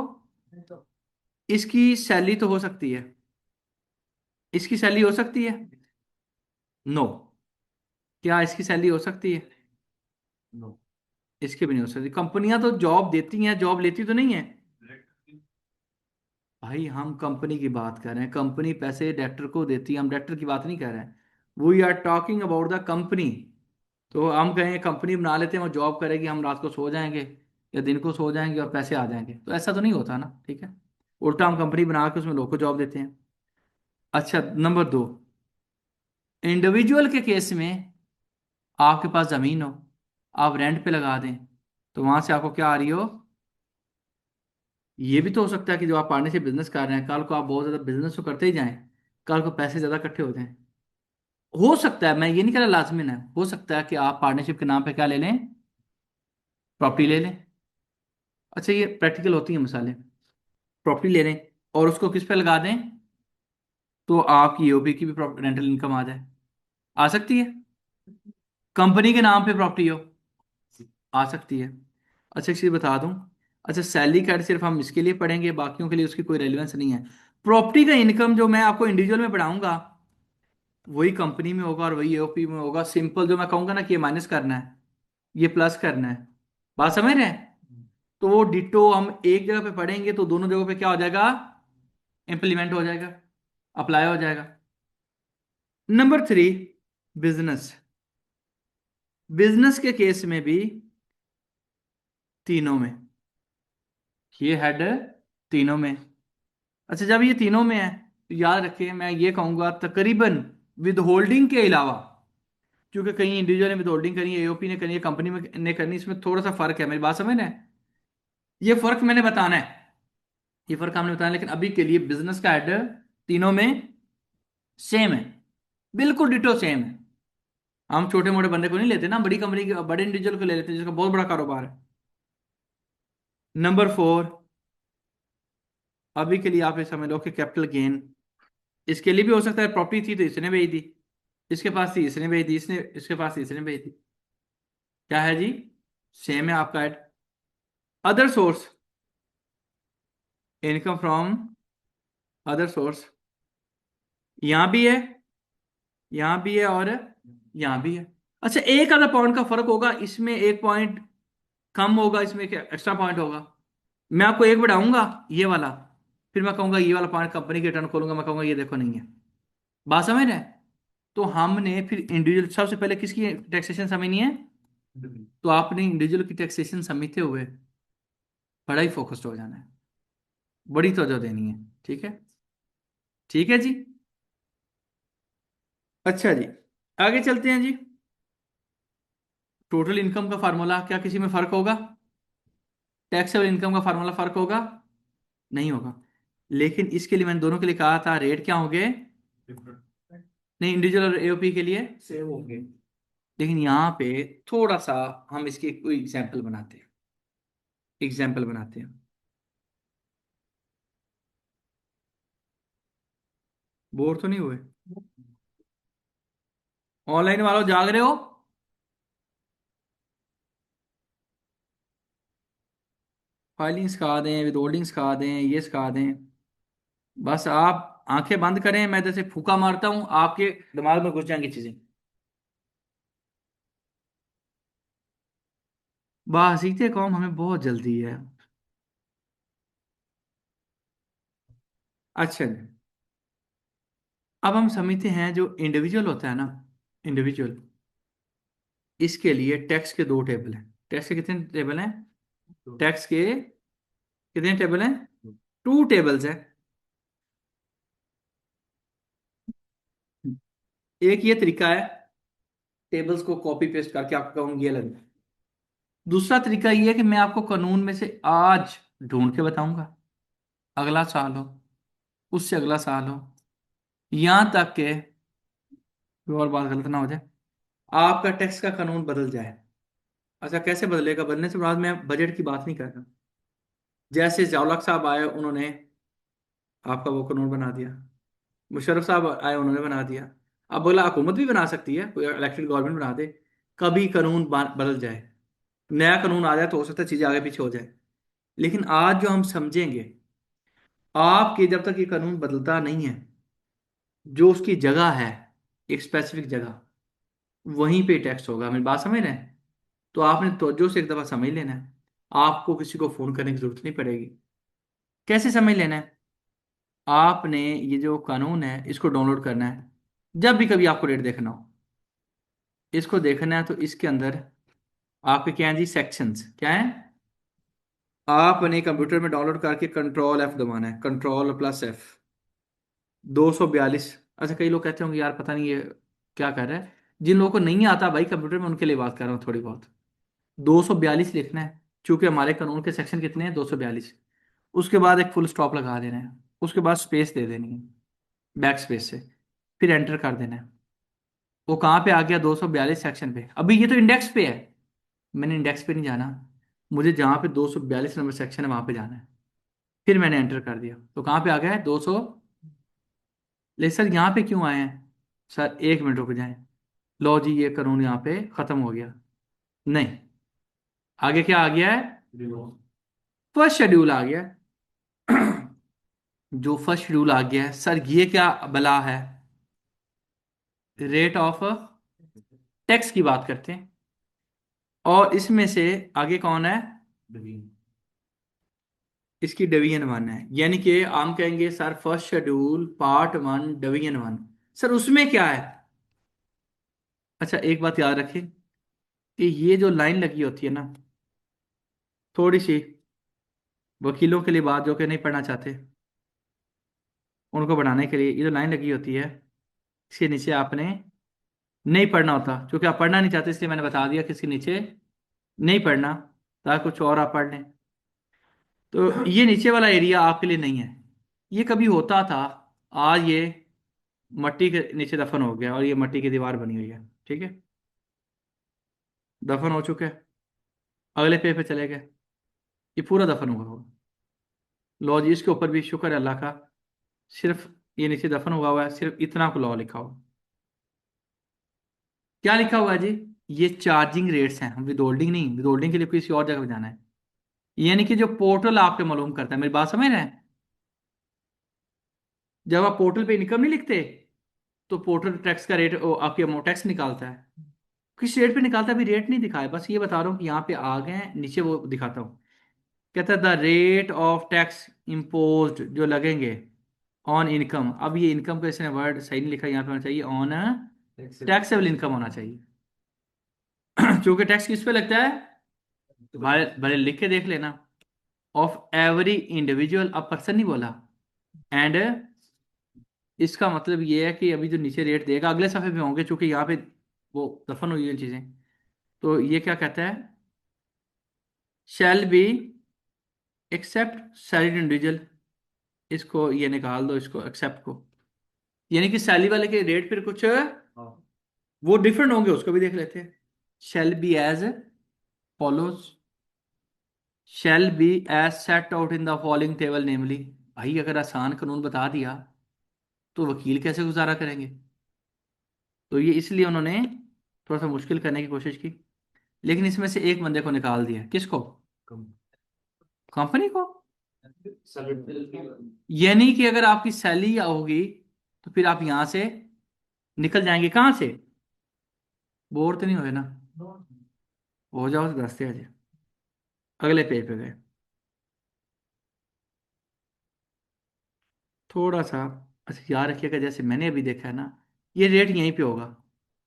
A: इसकी सैलरी तो हो सकती है, इसकी सैलरी हो सकती है? नो। क्या इसकी सैलरी हो सकती है? इसकी भी नहीं हो सकती। कंपनियां तो जॉब देती हैं, जॉब लेती तो नहीं है। भाई हम कंपनी की बात कर रहे हैं, कंपनी पैसे डायरेक्टर को देती है, हम डायरेक्टर की बात नहीं कर रहे हैं। We are talking about the company. तो हम कहें कंपनी बना लेते हैं, वो जॉब करेगी, हम रात को सो जाएंगे या दिन को सो जाएंगे और पैसे आ जाएंगे, तो ऐसा तो नहीं होता ना, ठीक है। उल्टा हम कंपनी बना के उसमें लोग को जॉब देते हैं। अच्छा, नंबर दो, इंडिविजुअल के केस में आपके पास जमीन हो, आप रेंट पे लगा दें, तो वहां से आपको क्या आ रही हो? ये भी तो हो सकता है कि जो आप पार्टनरशिप बिजनेस कर रहे हैं, कल को आप बहुत ज्यादा बिजनेस तो करते ही जाएं, कल को पैसे ज्यादा इकट्ठे हो जाएं। हो सकता है, मैं ये नहीं कह रहा लाजमी है, हो सकता है कि आप पार्टनरशिप के नाम पे क्या ले लें? प्रॉपर्टी ले लें। अच्छा, ये प्रैक्टिकल होती है मिसालें। प्रॉपर्टी ले लें और उसको किस पे लगा दें तो आपकी ईओपी की भी रेंटल इनकम आ जाए। आ सकती है। कंपनी के नाम पे प्रॉपर्टी हो, आ सकती है। अच्छा एक चीज बता दूं, अच्छा सैलरी कार्ड सिर्फ हम इसके लिए पढ़ेंगे, बाकियों के लिए उसकी कोई रेलिवेंस नहीं है। प्रॉपर्टी का इनकम जो मैं आपको इंडिविजुअल में पढ़ाऊंगा वही कंपनी में होगा और वही एओपी में होगा। सिंपल जो मैं कहूंगा ना कि ये माइनस करना है, ये प्लस करना है। बात समझ रहे हैं? तो वो डिटो हम एक जगह पे पढ़ेंगे तो दोनों जगहों पे क्या हो जाएगा? इंप्लीमेंट हो जाएगा, अप्लाई हो जाएगा। Number three, business. बिजनेस के केस में भी तीनों में, ये हेड तीनों में। अच्छा जब ये तीनों में है तो याद रखिए, मैं ये कहूंगा तकरीबन विद होल्डिंग के अलावा, क्योंकि कहीं इंडिविजुअल ने विद होल्डिंग करी है, एओपी ने करी है, कंपनी में ने करनी, इसमें थोड़ा सा फर्क है। मेरी बात समझ रहे हैं? ये फर्क मैंने बताना है, ये फर्क हमने बताना है, लेकिन अभी के लिए बिजनेस का हेड तीनों में सेम है, बिल्कुल डिटो सेम है। हम छोटे मोटे बंदे को नहीं लेते ना, बड़ी कंपनी के बड़े इंडिविजुअल को ले लेते हैं जिसका बहुत बड़ा कारोबार है। नंबर फोर, अभी के लिए आप ये समझ लो कि कैपिटल गेन इसके लिए भी हो सकता है। प्रॉपर्टी थी तो इसने बेच दी, इसके पास थी इसने बेच दी, इसने इसके पास थी इसने बेच दी। क्या है जी? सेम है आपका add. Other source, income from other source, यहां भी है, यहां भी है और यहां भी है। अच्छा एक आधा पॉइंट का फर्क होगा, इसमें एक पॉइंट कम होगा, इसमें एक एक्स्ट्रा पॉइंट होगा। मैं आपको एक बढ़ाऊंगा ये वाला, फिर मैं कहूंगा ये वाला पॉइंट कंपनी के रिटर्न खोलूंगा, मैं कहूंगा ये देखो नहीं है। बात समझ रहे हैं? तो हमने फिर इंडिविजुअल सबसे पहले किसकी टैक्सेशन समझनी है? तो आपने इंडिविजुअल की टैक्सेशन समझते हुए बड़ा ही फोकस्ड हो जाना है, बड़ी तवज्जो देनी है। ठीक है? ठीक है जी। अच्छा जी, आगे चलते हैं जी। टोटल इनकम का फार्मूला क्या किसी में फर्क होगा? टैक्सेबल इनकम का फार्मूला फर्क होगा? नहीं होगा। लेकिन इसके लिए मैंने दोनों के लिए कहा था रेट क्या होंगे? नहीं, इंडिविजुअल और एओपी के लिए सेम होंगे। लेकिन यहाँ पे थोड़ा सा हम इसकी कोई एग्जाम्पल बनाते हैं। एग्जाम्पल बनाते हैं। बोर तो नहीं हुए? ऑनलाइन वालों जाग रहे हो? फाइलिंग सिखा दें, विदहोल्डिंग सिखा दें, ये सिखा दें। बस आप आंखें बंद करें, मैं जैसे फूका मारता हूं आपके दिमाग में घुस जाएंगी चीजें। बस सीखते कौन, हमें बहुत जल्दी है। अच्छा जी, अब हम समझते हैं जो इंडिविजुअल होता है ना, इंडिविजुअल, इसके लिए टैक्स के दो टेबल हैं। टैक्स के कितने टेबल हैं? टैक्स के कितने टेबल हैं? टू टेबल्स हैं। एक ये तरीका है, टेबल्स को कॉपी पेस्ट करके आपको कहूंगी ये लगे। दूसरा तरीका ये है कि मैं आपको कानून में से आज ढूंढ के बताऊंगा, अगला साल हो, उससे अगला साल हो, यहां तक के कोई और बात गलत ना हो जाए, आपका टैक्स का कानून बदल जाए। अच्छा, कैसे बदलेगा? बदलने से बाद मैं बजट की बात नहीं कर रहा। जैसे जौलक साहब आए, उन्होंने आपका वो कानून बना दिया। मुशर्रफ साहब आए, उन्होंने बना दिया। अब बोला हुकूमत भी बना सकती है, कोई इलेक्टेड गवर्नमेंट बना दे। कभी कानून बदल जाए, नया कानून आ जाए, तो हो सकता है चीजें आगे पीछे हो जाए। लेकिन आज जो हम समझेंगे, आपके जब तक ये कानून बदलता नहीं है, जो उसकी जगह है, एक स्पेसिफिक जगह, वहीं पे टैक्स होगा। मेरी बात समझ रहे हैं? तो आपने तवज्जो से एक दफा समझ लेना है। आपको किसी को फोन करने की जरूरत नहीं पड़ेगी। कैसे समझ लेना है? आपने ये जो कानून है इसको डाउनलोड करना है। जब भी कभी आपको रेट देखना हो, इसको देखना है, तो इसके अंदर आपके क्या है जी? सेक्शंस क्या है? आपने कंप्यूटर में डाउनलोड करके कंट्रोल एफ दबाना है, कंट्रोल प्लस एफ। 242। अच्छा, कई लोग कहते होंगे यार पता नहीं ये क्या कर रहा है। जिन लोगों को नहीं आता भाई कंप्यूटर में, उनके लिए बात कर रहा हूँ थोड़ी बहुत। 242 लिखना है, क्योंकि हमारे कानून के सेक्शन कितने हैं? 242। उसके बाद एक फुल स्टॉप लगा देना है, उसके बाद स्पेस दे देनी है, बैक स्पेस से, फिर एंटर कर देना है। वो कहाँ पे आ गया? 242 सेक्शन पे। अभी ये तो इंडेक्स पे है, मैंने इंडेक्स पे नहीं जाना, मुझे जहाँ पे 242 नंबर सेक्शन है वहां पे जाना है। फिर मैंने एंटर कर दिया, तो कहाँ पे आ गया है? 200। ले सर यहाँ पे क्यों आए हैं? सर एक मिनट रुक जाएं। लो जी, ये कानून यहाँ पे खत्म हो गया। नहीं, आगे क्या आ गया है? फर्स्ट शेड्यूल आ गया है। जो फर्स्ट शेड्यूल आ गया है सर, ये क्या बला है? रेट ऑफ टैक्स की बात करते हैं। और इसमें से आगे कौन है? इसकी डिवीजन वन है, यानी कि हम कहेंगे sir first schedule part one division one. Sir उसमें क्या है? अच्छा, एक बात याद रखें कि ये जो लाइन लगी होती है ना, थोड़ी सी वकीलों के लिए बात, जो कि नहीं पढ़ना चाहते, उनको बढ़ाने के लिए, ये जो लाइन लगी होती है, इसके नीचे आपने नहीं पढ़ना होता। क्योंकि आप पढ़ना नहीं चाहते, इसलिए मैंने बता दिया कि इसके नीचे नहीं पढ़ना, ताकि कुछ और आप पढ़ लें। तो ये नीचे वाला एरिया आपके लिए नहीं है। ये कभी होता था, आज ये मट्टी के नीचे दफन हो गया और ये मट्टी की दीवार बनी हुई है। ठीक है, दफन हो चुके हैं। अगले पे चले गए, ये पूरा दफन हुआ होगा। लॉ जी, इसके ऊपर भी शुक्र है अल्लाह का, सिर्फ ये नीचे दफन हुआ हुआ है, सिर्फ इतना को लॉ लिखा हुआ। क्या लिखा हुआ है जी? ये चार्जिंग रेट्स हैं, विद होल्डिंग नहीं, विद होल्डिंग के लिए किसी और जगह पे जाना है। यानी कि जो पोर्टल आपके मालूम करता है, मेरी बात समझ रहे हैं? जब आप पोर्टल पे इनकम नहीं लिखते, तो पोर्टल टैक्स का रेट आपके अमाउंट टैक्स निकालता है। किस रेट पे निकालता है अभी रेट नहीं दिखाया, बस ये बता रहा हूँ कि यहाँ पे आ गए हैं, नीचे वो दिखाता हूँ। कहता है the rate of tax imposed जो लगेंगे ऑन इनकम। अब ये इनकम का इसने वर्ड सही नहीं लिखा, यहाँ पे होना चाहिए ऑन टैक्सेबल इनकम होना चाहिए। क्योंकि टैक्स किस पे लगता है, भले भले लिख के देख लेना, ऑफ एवरी इंडिविजुअल, अब पर्सन नहीं बोला। एंड इसका मतलब ये है कि अभी जो नीचे रेट देगा अगले सफे पे होंगे, क्योंकि यहाँ पे वो दफन हुई है चीजें। तो ये क्या कहता है, shall be except salaried individual, इसको ये निकाल दो, इसको एक्सेप्ट को, यानी कि सैलरी वाले के रेट फिर कुछ वो डिफरेंट होंगे, उसको भी देख लेते हैं। Shall be as follows, shall be as set out in the following table namely. भाई अगर आसान कानून बता दिया तो वकील कैसे गुजारा करेंगे। तो ये इसलिए उन्होंने थोड़ा सा मुश्किल करने की कोशिश की, लेकिन इसमें से एक बंदे को निकाल दिया। किसको, कंपनी को। यानी कि अगर आपकी सैलरी होगी तो फिर आप यहां से निकल जाएंगे, कहां से, बोर तो नहीं हुए ना, हो जाओ तो दस्ते आज। अगले पेज पे गए, थोड़ा सा अच्छा याद रखिएगा, जैसे मैंने अभी देखा है ना, ये रेट यहीं पे होगा,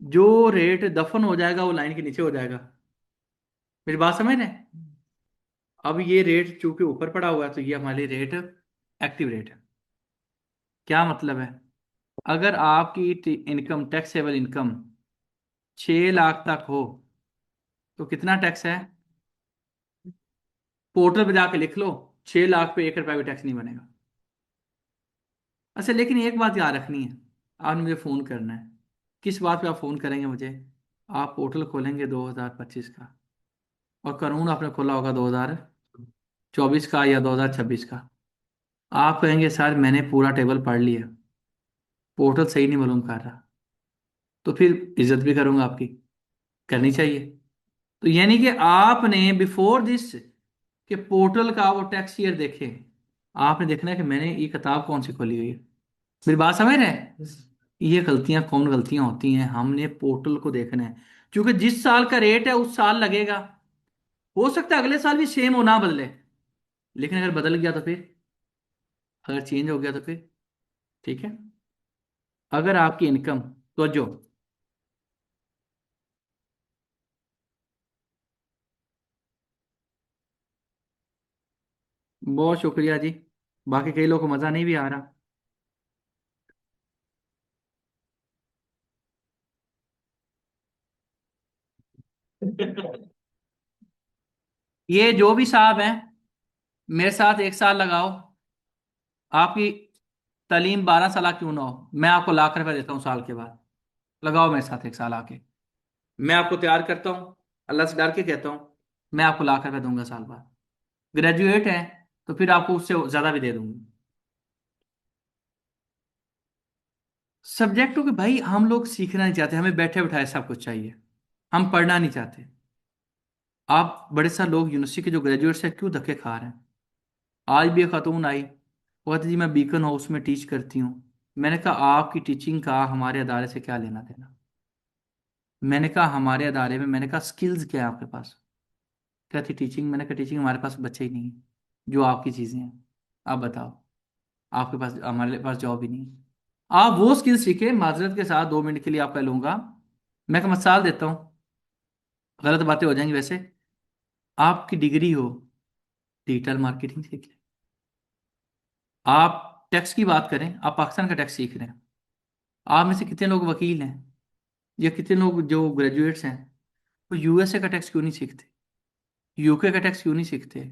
A: जो रेट दफन हो जाएगा वो लाइन के नीचे हो जाएगा। मेरी बात समझ रहे हैं। अब ये रेट चूंकि ऊपर पड़ा हुआ है तो ये हमारे लिए रेट एक्टिव रेट है। क्या मतलब है, अगर आपकी इनकम टैक्सेबल इनकम 6 लाख तक हो तो कितना टैक्स है, पोर्टल पे जाके लिख लो, 6 लाख पे 1 रुपया भी टैक्स नहीं बनेगा। अच्छा लेकिन एक बात याद रखनी है, आपने मुझे फ़ोन करना है, किस बात पे आप फ़ोन करेंगे मुझे, आप पोर्टल खोलेंगे 2025 का, और कानून आपने खोला होगा 2024 का या 2026 का। आप कहेंगे सर मैंने पूरा टेबल पढ़ लिया, पोर्टल सही नहीं मालूम कर रहा, तो फिर इज्जत भी करूंगा आपकी, करनी चाहिए। तो यानी कि आपने बिफोर दिस के पोर्टल का वो टैक्स ईयर देखे, आपने देखना है कि मैंने ये किताब कौन सी खोली हुई है। मेरी बात समझ रहे हैं। ये गलतियां कौन गलतियां होती हैं, हमने पोर्टल को देखना है, क्योंकि जिस साल का रेट है उस साल लगेगा। हो सकता है अगले साल भी सेम हो, ना बदले, लेकिन अगर बदल गया तो फिर, अगर चेंज हो गया तो फिर, ठीक है। अगर आपकी इनकम, तो जो बहुत शुक्रिया जी, बाकी कई लोगों को मजा नहीं भी आ रहा। ये जो भी साहब हैं, मेरे साथ 1 साल लगाओ, आपकी तालीम 12 साल क्यों ना हो, मैं आपको लाख रुपए देता हूँ साल के बाद। लगाओ मेरे साथ 1 साल आके, मैं आपको तैयार करता हूँ, अल्लाह से डर के कहता हूँ, मैं आपको लाख रुपए दूंगा साल बाद। ग्रेजुएट है तो फिर आपको उससे ज्यादा भी दे दूंगा। सब्जेक्टों के भाई हम लोग सीखना नहीं चाहते, हमें बैठे बैठाए सब कुछ चाहिए, हम पढ़ना नहीं चाहते। आप बड़े सारे लोग यूनिवर्सिटी के जो ग्रेजुएट्स हैं क्यों धक्के खा रहे हैं। आज भी एक खातून आई, वो कहती जी मैं बीकन हाउस में टीच करती हूँ। मैंने कहा आपकी टीचिंग का हमारे अदारे से क्या लेना देना। मैंने कहा हमारे अदारे में, मैंने कहा स्किल्स क्या है आपके पास, कहती टीचिंग। मैंने कहा टीचिंग हमारे पास बच्चे ही नहीं है, जो आपकी चीज़ें हैं, आप बताओ, आपके पास, हमारे पास जॉब ही नहीं है। आप वो स्किल सीखे, माजरत के साथ 2 मिनट के लिए आपका लूंगा, मैं एक मिसाल देता हूँ, गलत बातें हो जाएंगी वैसे। आपकी डिग्री हो, डिजिटल मार्केटिंग सीख लें। आप टैक्स की बात करें, आप पाकिस्तान का टैक्स सीख रहे हैं, आप में से कितने लोग वकील हैं, या कितने लोग जो ग्रेजुएट्स हैं वो यूएसए का टैक्स क्यों नहीं सीखते, यूके का टैक्स क्यों नहीं सीखते,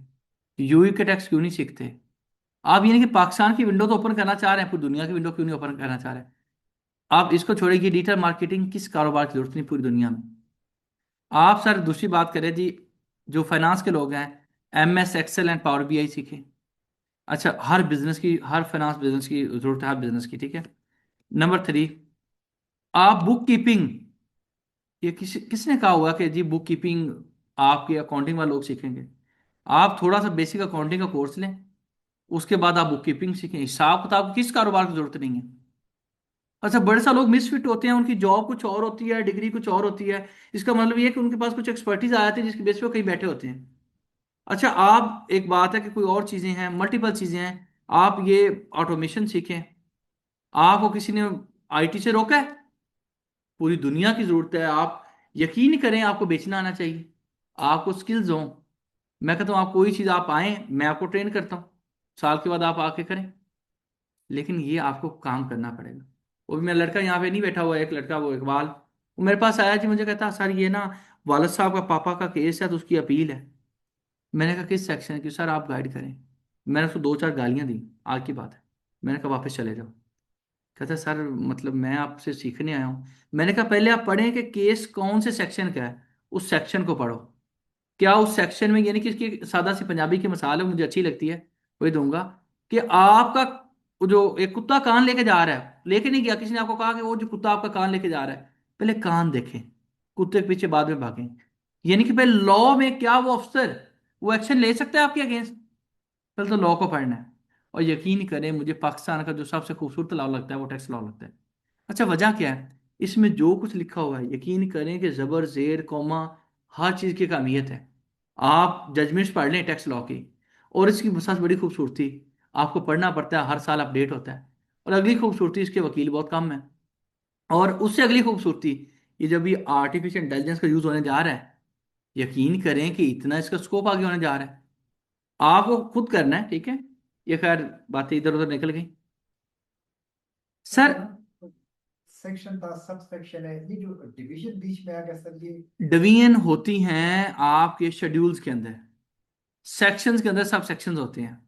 A: यूई का टैक्स क्यों नहीं सीखते। आप यानी कि पाकिस्तान की विंडो तो ओपन करना चाह रहे हैं, पूरी दुनिया की विंडो क्यों नहीं ओपन करना चाह रहे हैं। आप इसको छोड़िए, डिजिटल मार्केटिंग किस कारोबार की जरूरत नहीं पूरी दुनिया में। आप सर दूसरी बात करें जी, जो फाइनेंस के लोग हैं, MS excel and power BI सीखें। अच्छा हर बिजनेस की, हर फाइनेंस बिजनेस की जरूरत है, हर बिजनेस की, ठीक है। नंबर 3, आप बुक कीपिंग, ये किसने कहा हुआ कि जी बुक कीपिंग आपके अकाउंटिंग वाले लोग सीखेंगे। आप थोड़ा सा बेसिक अकाउंटिंग का कोर्स लें, उसके बाद आप बुक कीपिंग सीखें। हिसाब किताब किस कारोबार की जरूरत नहीं है। अच्छा बड़े सा लोग मिसफिट होते हैं, उनकी जॉब कुछ और होती है, डिग्री कुछ और होती है, इसका मतलब ये है कि उनके पास कुछ एक्सपर्टीज आ जाती है जिसकी बेस पे वो कहीं बैठे होते हैं। अच्छा आप, एक बात है कि कोई और चीजें हैं, मल्टीपल चीजें हैं, आप ये ऑटोमेशन सीखें। आपको किसी ने आईटी से रोका है? पूरी दुनिया की जरूरत है। आप यकीन करें, आपको बेचना आना चाहिए, आपको स्किल्स हो। मैं कहता हूँ आप कोई चीज़ आप आए, मैं आपको ट्रेन करता हूँ, साल के बाद आप आके करें। लेकिन ये आपको काम करना पड़ेगा। वो भी मेरा लड़का यहाँ पे नहीं बैठा हुआ है, एक लड़का वो इकबाल, वो मेरे पास आया जी, मुझे कहता सर ये ना वालद साहब का पापा का केस है तो उसकी अपील है। मैंने कहा किस सेक्शन की? सर आप गाइड करें। मैंने उसको दो चार गालियां दी, आज की बात है। मैंने कहा वापस चले जाओ। कहता सर मतलब मैं आपसे सीखने आया हूँ। मैंने कहा पहले आप पढ़ें कि केस कौन से सेक्शन का है, उस सेक्शन को पढ़ो। क्या उस सेक्शन में, यानी कि इसकी सादा सी पंजाबी की मिसाल है, मुझे अच्छी लगती है, वही दूंगा। कि आपका वो जो एक कुत्ता कान लेके जा रहा है, लेके नहीं गया, किसी ने आपको कहा कि वो जो कुत्ता आपका कान लेके जा रहा है, पहले कान देखें, कुत्ते के पीछे बाद में भागें। यानी कि पहले लॉ में क्या वो अफसर वो एक्शन ले सकता है आपके अगेंस्ट? पहले तो लॉ को पढ़ना है। और यकीन करें, मुझे पाकिस्तान का जो सबसे खूबसूरत लॉ लगता है वो टैक्स लॉ लगता है। अच्छा, वजह क्या है? इसमें जो कुछ लिखा हुआ है, यकीन करें कि जबर जेर कौमा हर चीज़ की एक अहमियत है। आप जजमेंट्स पढ़ लें टैक्स लॉ की, और इसकी सबसे बड़ी खूबसूरती, आपको पढ़ना पड़ता है, हर साल अपडेट होता है। और अगली खूबसूरती, इसके वकील बहुत कम है। और उससे अगली खूबसूरती, ये जब ये आर्टिफिशियल इंटेलिजेंस का यूज़ होने जा रहा है, यकीन करें कि इतना इसका स्कोप आगे होने जा रहा है। आपको खुद करना है, ठीक है। ये खैर बातें इधर उधर निकल गई। सर
D: सेक्शन था, सब सेक्शन है, ये जो डिवीजन बीच में आ गया सर, ये
A: डिवीजन होती हैं आपके शेड्यूल्स के अंदर, सेक्शंस के अंदर सब सेक्शंस होते हैं।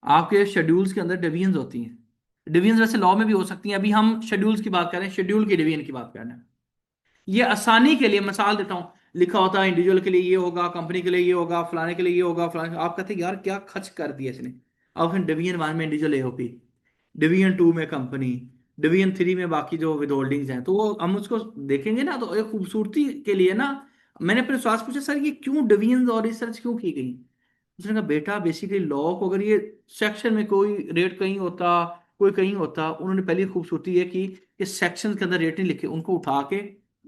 A: आपके शेड्यूल्स के अंदर डिवीजन होती हैं। डिवीजन वैसे लॉ में भी हो सकती हैं, अभी हम शेड्यूल्स की बात कर रहे हैं, शेड्यूल की डिवीजन की बात कर रहे हैं। ये आसानी के लिए मिसाल देता हूँ, लिखा होता है इंडिविजुअल के लिए ये होगा, कंपनी के लिए ये होगा, फलाने के लिए ये होगा, फलाने, आप कहते हैं यार क्या खच कर दिया इसने। अब फिर डिवीजन वन में इंडिविजुअल एओपी, डिवीजन टू में कंपनी, डिवीजन थ्री में बाकी जो विद होल्डिंग्स हैं, तो वो हम उसको देखेंगे ना, तो एक खूबसूरती के लिए ना, मैंने अपने स्वास पूछा सर ये क्यों डिवीजन और रिसर्च क्यों की गई? उसने कहा बेटा बेसिकली लॉ को, अगर ये सेक्शन में कोई रेट कहीं होता, कोई कहीं होता, उन्होंने पहली खूबसूरती ये की कि सेक्शन के अंदर रेट नहीं लिखे, उनको उठा के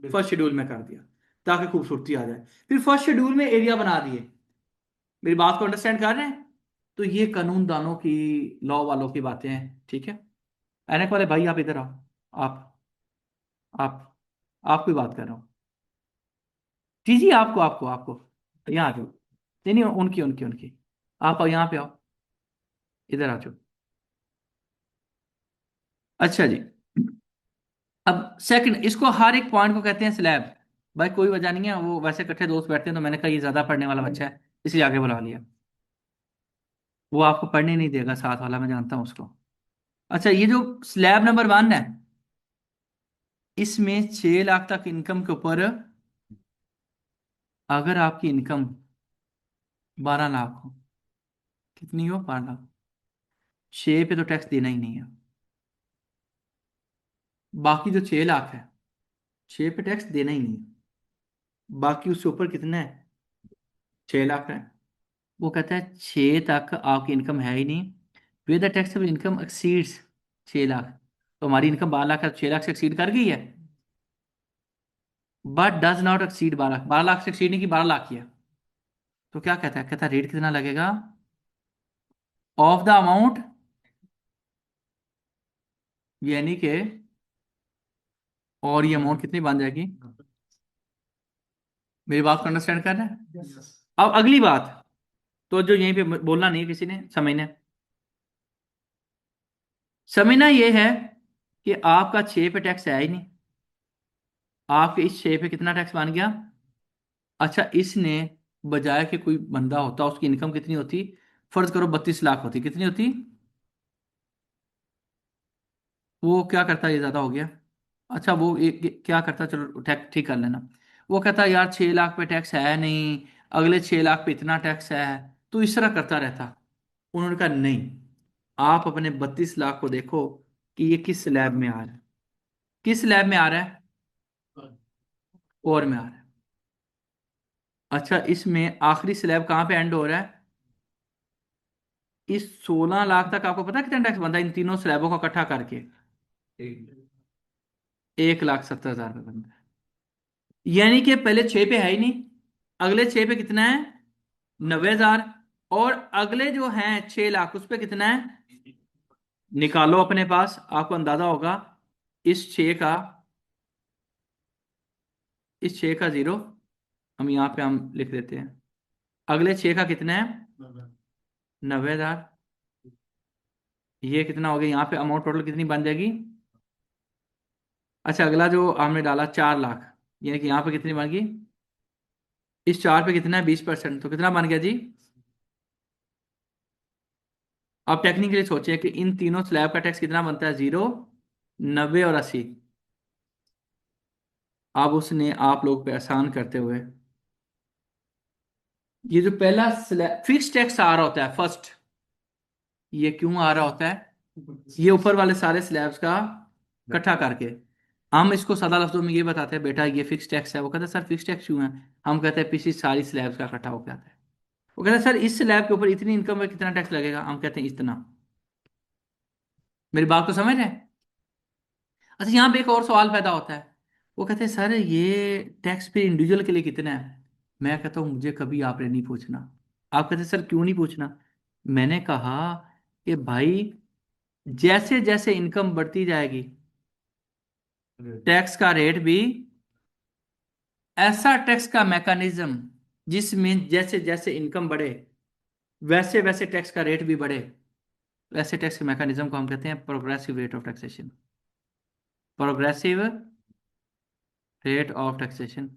A: फर्स्ट शेड्यूल में कर दिया ताकि खूबसूरती आ जाए। फिर फर्स्ट शेड्यूल में एरिया बना दिए। मेरी बात को अंडरस्टैंड कर रहे हैं? तो ये कानून दानों की, लॉ वालों की बातें हैं, ठीक है। एनक वाले भाई आप इधर आओ। आप आप आपकी बात कर रहा हूँ। जी जी, आपको आपको आपको यहाँ आ जाओ। नहीं नहीं, उनकी उनकी उनकी, आप आओ यहाँ पे आओ, इधर आ जाओ। अच्छा जी, अब सेकंड, इसको हर एक पॉइंट को कहते हैं स्लैब। भाई कोई वजह नहीं है, वो वैसे इकट्ठे दोस्त बैठते हैं, तो मैंने कहा ये ज्यादा पढ़ने वाला बच्चा है इसलिए आगे बुला लिया। वो आपको पढ़ने नहीं देगा साथ वाला, मैं जानता हूँ उसको। अच्छा, ये जो स्लैब नंबर वन है, इसमें 6 लाख तक इनकम के ऊपर, अगर आपकी इनकम 12 लाख हो, कितनी हो, 12 लाख, 6 पे तो टैक्स देना ही नहीं है। बाकी जो 6 लाख है, 6 पे टैक्स देना ही नहीं है। बाकी उससे ऊपर कितना है, 6 लाख है, वो कहता है 6 तक आपकी इनकम है ही नहीं, with the taxable income exceeds 6 lakh. तो हमारी इनकम 12 लाख है, 6 लाख से एक्सीड कर गई है, but does not exceed 12 lakh, 12 lakh से एक्सीड नहीं की, 12 लाख की है। तो क्या कहता है, कहता है रेट कितना लगेगा ऑफ द अमाउंट, यानी कि, और ये अमाउंट कितनी बन जाएगी? मेरी बात को अंडरस्टैंड कर रहे हैं?
D: यस।
A: अब अगली बात, तो जो यहीं पे बोलना नहीं है किसी ने, समझना, समझना ये है कि आपका 6 पे टैक्स है ही नहीं, आपके इस 6 पे कितना टैक्स बन गया? अच्छा, इसने बजाय कि कोई बंदा होता उसकी इनकम कितनी होती, फर्ज करो 32 लाख होती, कितनी होती? वो क्या करता, ये ज्यादा हो गया। अच्छा वो क्या करता, चलो टैक्स ठीक कर लेना। वो कहता यार 6 लाख पे टैक्स है नहीं, अगले 6 लाख पे इतना टैक्स है, तो इस तरह करता रहता। उन्होंने कहा नहीं, आप अपने 32 लाख को देखो कि ये किस स्लैब में आ रहा है, किस स्लैब में आ रहा है, और में आ रहा है। अच्छा, इसमें आखिरी स्लैब कहाँ पे एंड हो रहा है? इस 16 लाख तक आपको पता है कितना टैक्स बनता है इन तीनों स्लैबों को इकट्ठा करके? 1,70,000 रुपये बनता है। यानी कि पहले 6 पे है ही नहीं, अगले 6 पे कितना है, 90,000, और अगले जो हैं 6 लाख उस पे कितना है, निकालो अपने पास, आपको अंदाजा होगा। इस 6 का, इस 6 का 0 हम यहाँ पे हम लिख देते हैं। अगले 6 का कितना है, 90,000। ये कितना हो गया, यहाँ पे अमाउंट टोटल कितनी बन जाएगी। अच्छा अगला जो हमने डाला 4 लाख, यानी कि यहाँ पे कितनी बन गई, इस 4 पे कितना है 20%, तो कितना बन गया जी। आप टेक्निकली सोचिए कि इन तीनों स्लैब का टैक्स कितना बनता है, 0, 90 और 80। अब उसने आप लोग पे आसान करते हुए, ये जो पहला स्लैब फिक्स टैक्स आ रहा होता है फर्स्ट, ये क्यों आ रहा होता है, ये ऊपर वाले सारे स्लैब्स का इकट्ठा करके, हम इसको सादा लफ्जों में ये बताते हैं बेटा ये फिक्स टैक्स है। वो कहते हैं सर फिक्स टैक्स क्यों है, हम कहते हैं पिछली सारी स्लैब्स का इकट्ठा होकर आता है। वो कहते हैं सर इस स्लैब के ऊपर इतनी इनकम में कितना टैक्स लगेगा, हम कहते हैं इतना। मेरी बात को समझ रहे हैं। अच्छा यहाँ पे एक और सवाल पैदा होता है, वो कहते हैं सर ये टैक्स पे इंडिविजुअल के लिए कितना है। मैं कहता हूँ मुझे कभी आपने नहीं पूछना। आप कहते हैं सर क्यों नहीं पूछना। मैंने कहा कि भाई जैसे जैसे इनकम बढ़ती जाएगी टैक्स का रेट भी, ऐसा टैक्स का मैकेनिज्म जिसमें जैसे जैसे इनकम बढ़े वैसे वैसे टैक्स का रेट भी बढ़े, वैसे टैक्स के मैकेनिज्म को हम कहते हैं progressive rate of taxation. Progressive rate of taxation,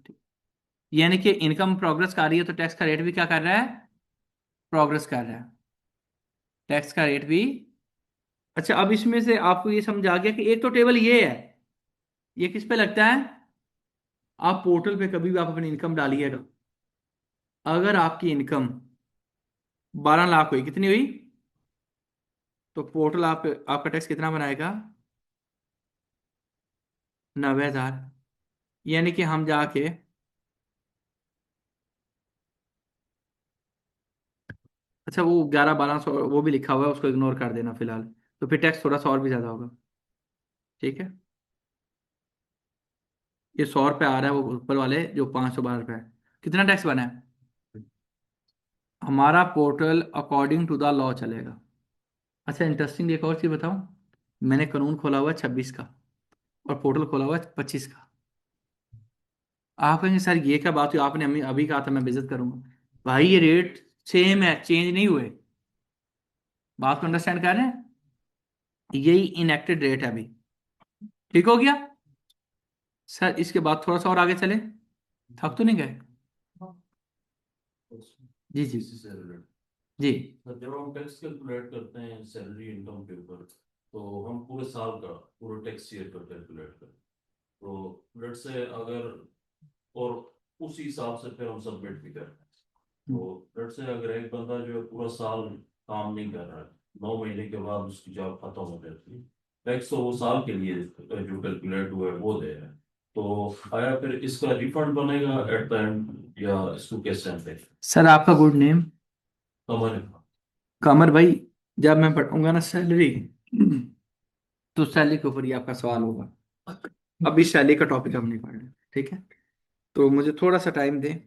A: यानी कि इनकम प्रोग्रेस कर रही है तो टैक्स का रेट भी क्या कर रहा है, प्रोग्रेस कर रहा है, टैक्स का रेट भी। अच्छा अब इसमें से आपको ये समझ आ गया कि एक तो टेबल ये है, ये किस पे लगता है, आप पोर्टल पे कभी भी आप अपनी इनकम डालिएगा, अगर आपकी इनकम 12 लाख हुई, कितनी हुई, तो पोर्टल आपका टैक्स कितना बनाएगा, 90,000। यानी कि हम जाके, अच्छा वो 11-1200 वो भी लिखा हुआ है उसको इग्नोर कर देना फिलहाल, तो फिर टैक्स थोड़ा सा और भी ज्यादा होगा। ठीक है, ये 100 रुपये आ रहा है, वो ऊपर वाले जो 512 रुपये है, कितना टैक्स बना है। हमारा portal according to the law चलेगा। अच्छा इंटरेस्टिंग एक और चीज़ बताऊं, मैंने कानून खोला हुआ है 26 का और पोर्टल खोला हुआ है 25 का। आप कहेंगे सर ये क्या बात हुई, आपने अभी अभी कहा था मैं विजिट करूंगा। भाई ये रेट सेम है, चेंज नहीं हुए। बात को अंडरस्टैंड कर रहे हैं, यही इनएक्टेड रेट है अभी। ठीक हो गया सर, इसके बाद थोड़ा सा और आगे चले, थक तो नहीं गए। जी जी
E: इसी से रिलेटेड
A: जी।
E: जब हम टैक्स कैलकुलेट करते हैं सैलरी इनकम के ऊपर, तो हम पूरे साल का पूरे टैक्स ईयर का कैलकुलेट करते हैं। तो लेट से अगर, और उस हिसाब से फिर हम सबमिट भी करते हैं। तो लेट से अगर एक बंदा जो है पूरा साल काम नहीं कर रहा है, 9 महीने के बाद उसकी जॉब खत्म हो जाती है, टैक्स तो वो साल के लिए जो कैलकुलेट हुआ है वो दे रहा है। तो आया फिर इसका रिफंड बनेगा एट द एंड, या इसको कैसे हम देखें।
A: सर आपका गुड नेम,
E: हमारे
A: कामर भाई। जब मैं पढ़ूंगा ना सैलरी, तो सैलरी के ऊपर ही आपका सवाल होगा। अभी सैलरी का टॉपिक हम नहीं पढ़ रहे, ठीक है। तो मुझे थोड़ा सा टाइम दें,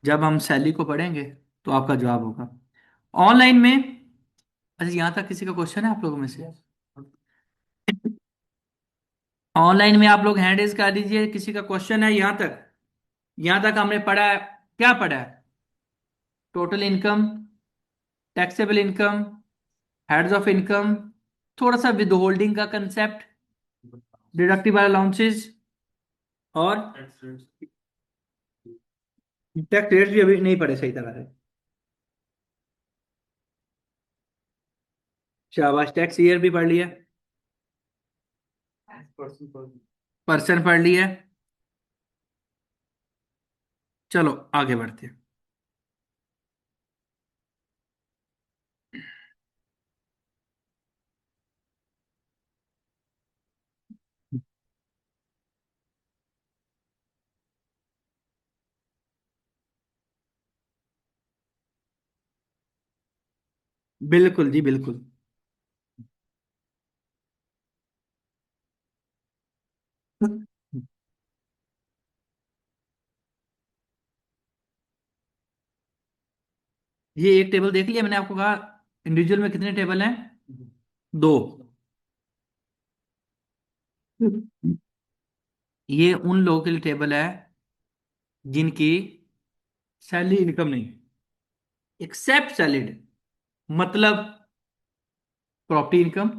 A: जब हम सैलरी को पढ़ेंगे तो आपका जवाब होगा ऑनलाइन में। अच्छा यहाँ तक किसी का क्वेश्चन है आप लोगों में से, ऑनलाइन में आप लोग हैंड रेज कर दीजिए, किसी का क्वेश्चन है यहाँ तक। यहाँ तक हमने पढ़ा है, क्या पढ़ा है, total income, taxable income, heads of income, थोड़ा सा विद होल्डिंग का कंसेप्ट, डिडक्टिबल अलाउंसेस, और टैक्स रेट भी अभी नहीं पढ़े सही तरह से। शाबाश, टैक्स ईयर भी पढ़ लिया, पर्सन पढ़ लिया। चलो आगे बढ़ते हैं। बिल्कुल जी बिल्कुल। ये एक टेबल देख लिया मैंने आपको कहा इंडिविजुअल में कितने टेबल हैं, दो। ये उन लोगों के लिए टेबल है जिनकी सैलरी इनकम नहीं, एक्सेप्ट सैलरीड, मतलब प्रॉपर्टी इनकम,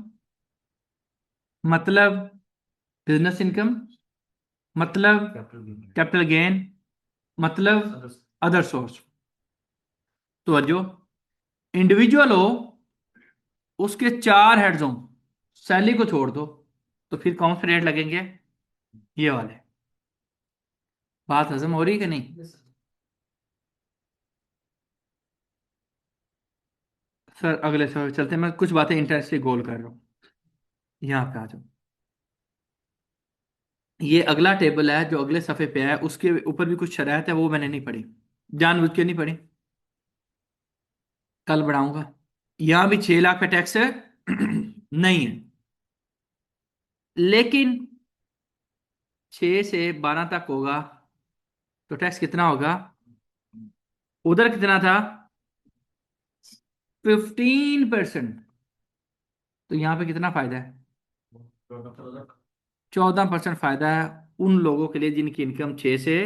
A: मतलब बिजनेस इनकम, मतलब कैपिटल गेन, मतलब अदर सोर्स। तो जो इंडिविजुअल हो उसके चार हेड्स हों, सैलरी को छोड़ दो, तो फिर कौन से रेट लगेंगे, ये वाले। बात हजम हो रही है कि नहीं? सर अगले सवाल चलते हैं, मैं कुछ बातें इंटरेस्टली गोल कर रहा हूँ। यहाँ पे आ जाओ। ये अगला टेबल है जो अगले सफे पे है, उसके ऊपर भी कुछ शरायत है, वो मैंने नहीं पढ़ी, जानबूझ के नहीं पढ़ी, कल बढ़ाऊंगा। यहां भी 6 लाख का टैक्स है नहीं है, लेकिन 6 से 12 तक होगा तो टैक्स कितना होगा, उधर कितना था, 15%। तो यहाँ पे कितना फायदा है, 14% फायदा है उन लोगों के लिए जिनकी इनकम 6 से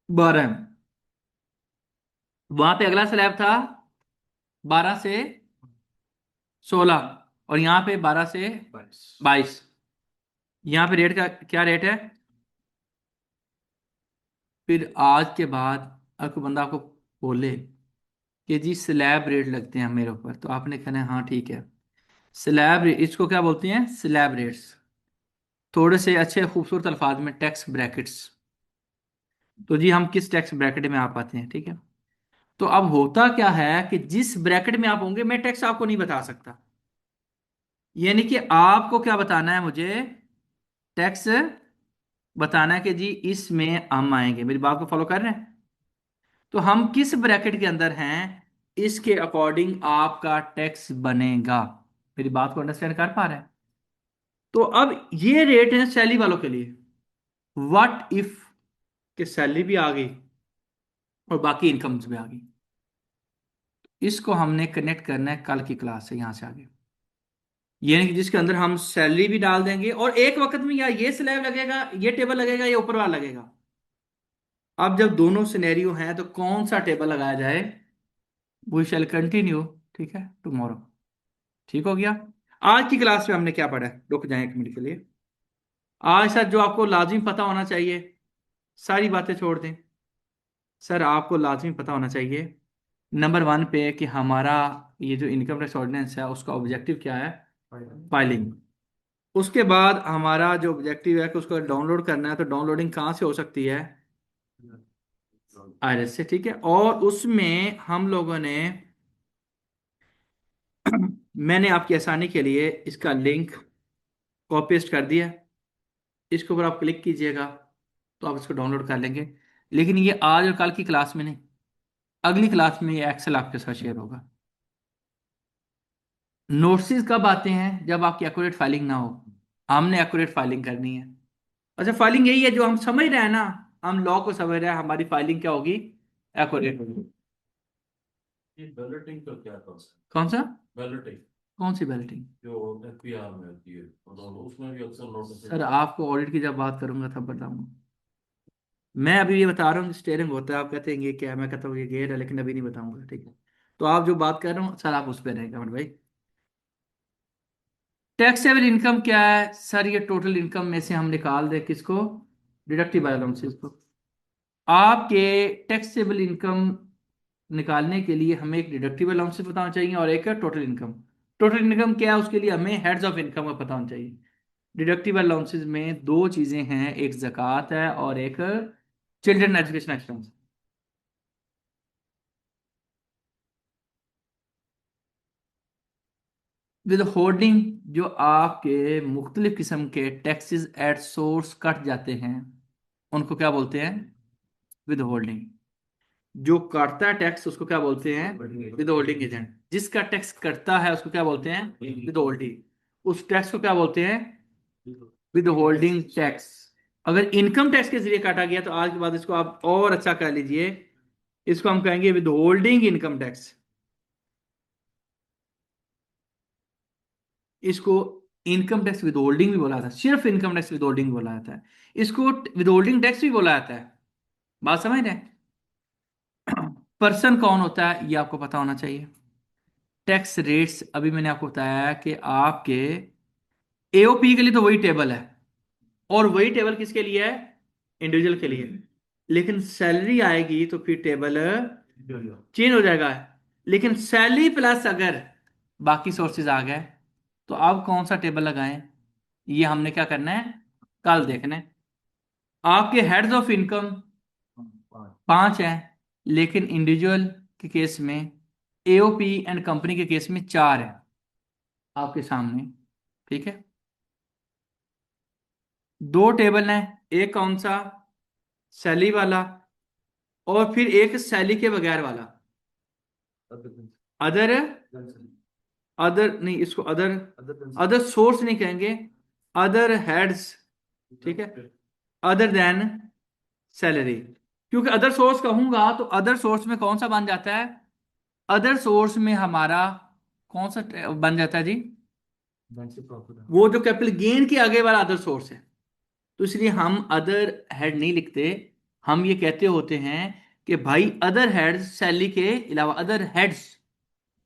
A: 12 है। वहां पे अगला स्लैब था 12 से 16, और यहाँ पे 12 से 22। यहाँ पे रेट का क्या रेट है। फिर आज के बाद अगर कोई बंदा आपको बोले कि जी स्लैब रेट लगते हैं मेरे ऊपर, तो आपने कहना है हाँ ठीक है, स्लैब रेट, इसको क्या बोलते हैं, स्लैब रेट्स। थोड़े से अच्छे खूबसूरत अल्फाज में टैक्स ब्रैकेट्स। तो जी हम किस टैक्स ब्रैकेट में आप आते हैं, ठीक है। तो अब होता क्या है कि जिस ब्रैकेट में आप होंगे मैं टैक्स आपको नहीं बता सकता, यानी कि आपको क्या बताना है मुझे, टैक्स बताना है कि जी इसमें हम आएंगे। मेरी बात को फॉलो कर रहे हैं। तो हम किस ब्रैकेट के अंदर हैं, इसके अकॉर्डिंग आपका टैक्स बनेगा। मेरी बात को अंडरस्टैंड कर पा रहे हैं। तो अब ये रेट है सैलरी वालों के लिए। व्हाट इफ के सैलरी भी आ गई और बाकी इनकम्स भी आ गई। इसको हमने कनेक्ट करना है कल की क्लास से, यहां से आगे, यानी कि जिसके अंदर हम सैलरी भी डाल देंगे और एक वक्त में या ये स्लैब लगेगा, ये टेबल लगेगा, या ऊपर वाला लगेगा। अब जब दोनों सिनेरियो हैं तो कौन सा टेबल लगाया जाए, वी शैल कंटिन्यू, ठीक है, टुमारो। ठीक हो गया। आज की क्लास में हमने क्या पढ़ा है, रुक जाए 1 मिनट के लिए। आज सर जो आपको लाजिम पता होना चाहिए, सारी बातें छोड़ दें, सर आपको लाजिम पता होना चाहिए नंबर 1 पे कि हमारा ये जो इनकम टैक्स ऑर्डिनेंस है उसका ऑब्जेक्टिव क्या है, फाइलिंग। उसके बाद हमारा जो ऑब्जेक्टिव है कि उसको डाउनलोड करना है, तो डाउनलोडिंग कहाँ से हो सकती है, आईआरएस से, ठीक है। और उसमें हम लोगों ने मैंने आपकी आसानी के लिए इसका लिंक कॉपी पेस्ट कर दिया, इसके ऊपर आप क्लिक कीजिएगा तो आप इसको डाउनलोड कर लेंगे। लेकिन ये आज और कल की क्लास में नहीं, अगली क्लास में ये एक्सेल आपके साथ शेयर होगा। नोट्स कब आते हैं, जब आपकी एक्यूरेट फाइलिंग ना हो। हमने एक्यूरेट फाइलिंग करनी है। अच्छा फाइलिंग यही है जो हम समझ रहे हैं ना, हम लॉ को समझ रहे हैं, हमारी फाइलिंग क्या होगी, एक्यूरेट होगी।
E: ये बैलेटिंग का क्या कॉन्सेप्ट,
A: कौन सा,
E: बैलेटिंग
A: कौन सी बैलेटिंग।
E: जो एफपीआर में होती है, और उसमें भी अक्सर नोटिस।
A: सर आपको ऑडिट की जब बात करूंगा तब बताऊंगा। मैं अभी ये बता रहा हूँ स्टेयरिंग होता है, आप कहते हैं ये क्या है, मैं कहता हूँ ये गेयर है, लेकिन अभी नहीं बताऊंगा, ठीक है। तो आप जो बात कर रहे हो सर आप उस पर रहेगा भाई। टैक्सेबल इनकम क्या है सर, ये टोटल इनकम में से हम निकाल दे किसको, डिडक्टिबल अलाउंसेस को। आपके टैक्सेबल इनकम निकालने के लिए हमें एक डिडक्टिबल अलाउंसेस बताना चाहिए और एक टोटल इनकम। टोटल इनकम क्या है उसके लिए हमें हेड्स ऑफ इनकम का पता होना चाहिए। डिडक्टिबल अलाउंसेस में दो चीजें हैं, एक ज़कात है और एक children education expense. With holding, जो आपके मुख्तलिफ किस्म के टैक्सेस एट सोर्स कट जाते हैं उनको क्या बोलते हैं, विद होल्डिंग। जो काटता है टैक्स उसको क्या बोलते हैं, विद होल्डिंग एजेंट। जिसका टैक्स कटता है उसको क्या बोलते हैं, विद होल्डिंग। उस टैक्स को क्या बोलते हैं, विद होल्डिंग टैक्स। अगर इनकम टैक्स के जरिए काटा गया तो आज के बाद इसको आप और अच्छा कर लीजिए, इसको हम कहेंगे विद होल्डिंग इनकम टैक्स। इसको इनकम टैक्स विद होल्डिंग भी बोला जाता है, सिर्फ इनकम टैक्स विद होल्डिंग बोला जाता है, इसको विद होल्डिंग टैक्स भी बोला जाता है। बात समझ रहे हैं? पर्सन कौन होता है ये आपको पता होना चाहिए। टैक्स रेट्स अभी मैंने आपको बताया कि आपके एओपी के लिए तो वही टेबल है, और वही टेबल किसके लिए है? इंडिविजुअल के लिए। लेकिन सैलरी आएगी तो फिर टेबल चेंज हो जाएगा। लेकिन सैलरी प्लस अगर बाकी सोर्सेज आ गए तो अब कौन सा टेबल लगाएं, ये हमने क्या करना है, कल देखना है। आपके हेड्स ऑफ इनकम 5 हैं, लेकिन इंडिविजुअल के केस में, एओपी एंड कंपनी के केस में 4 है आपके सामने। ठीक है, 2 टेबल हैं, एक कौन सा, सैलरी वाला, और फिर एक सैलरी के बगैर वाला, अदर। अदर नहीं, इसको अदर, अदर सोर्स नहीं कहेंगे, अदर हेड्स। ठीक है, अदर देन सैलरी। क्योंकि अदर सोर्स कहूंगा तो अदर सोर्स में कौन सा बन जाता है, अदर सोर्स में हमारा कौन सा बन जाता है जी, वो जो कैपिटल गेन के आगे वाला अदर सोर्स है। तो इसलिए हम अदर हेड नहीं लिखते, हम ये कहते होते हैं कि भाई अदर हेड्स सैलरी के अलावा, अदर हेड्स,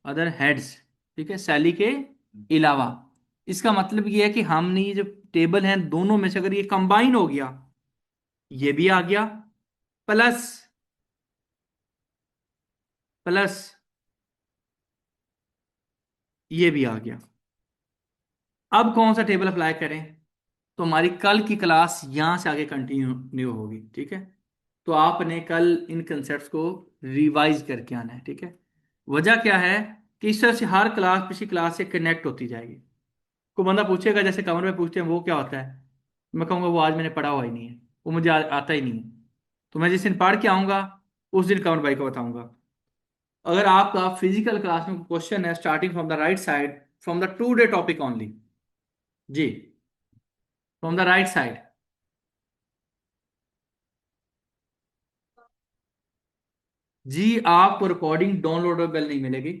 A: अदर हेड्स, ठीक है, सैलरी के अलावा। इसका मतलब ये है कि हमने ये जो टेबल है दोनों में से अगर ये कंबाइन हो गया, ये भी आ गया, प्लस प्लस ये भी आ गया, अब कौन सा टेबल अप्लाई करें, तो हमारी कल की क्लास यहां से आगे कंटिन्यू होगी। ठीक है, तो आपने कल इन कंसेप्ट्स को रिवाइज करके आना है। ठीक है, वजह क्या है कि इस तरह से हर क्लास पिछली क्लास से कनेक्ट होती जाएगी। कोई बंदा पूछेगा, जैसे कमर में पूछते हैं वो क्या होता है, मैं कहूँगा वो आज मैंने पढ़ा हुआ ही नहीं है, वो मुझे आता ही नहीं है। तो मैं जिस दिन पढ़ के आऊँगा उस दिन कमर भाई को बताऊँगा। अगर आपका फिजिकल क्लास में क्वेश्चन है starting from the right side, from the today topic only, जी, फ्रॉम द राइट साइड, जी, आपको रिकॉर्डिंग डाउनलोडेबल नहीं मिलेगी।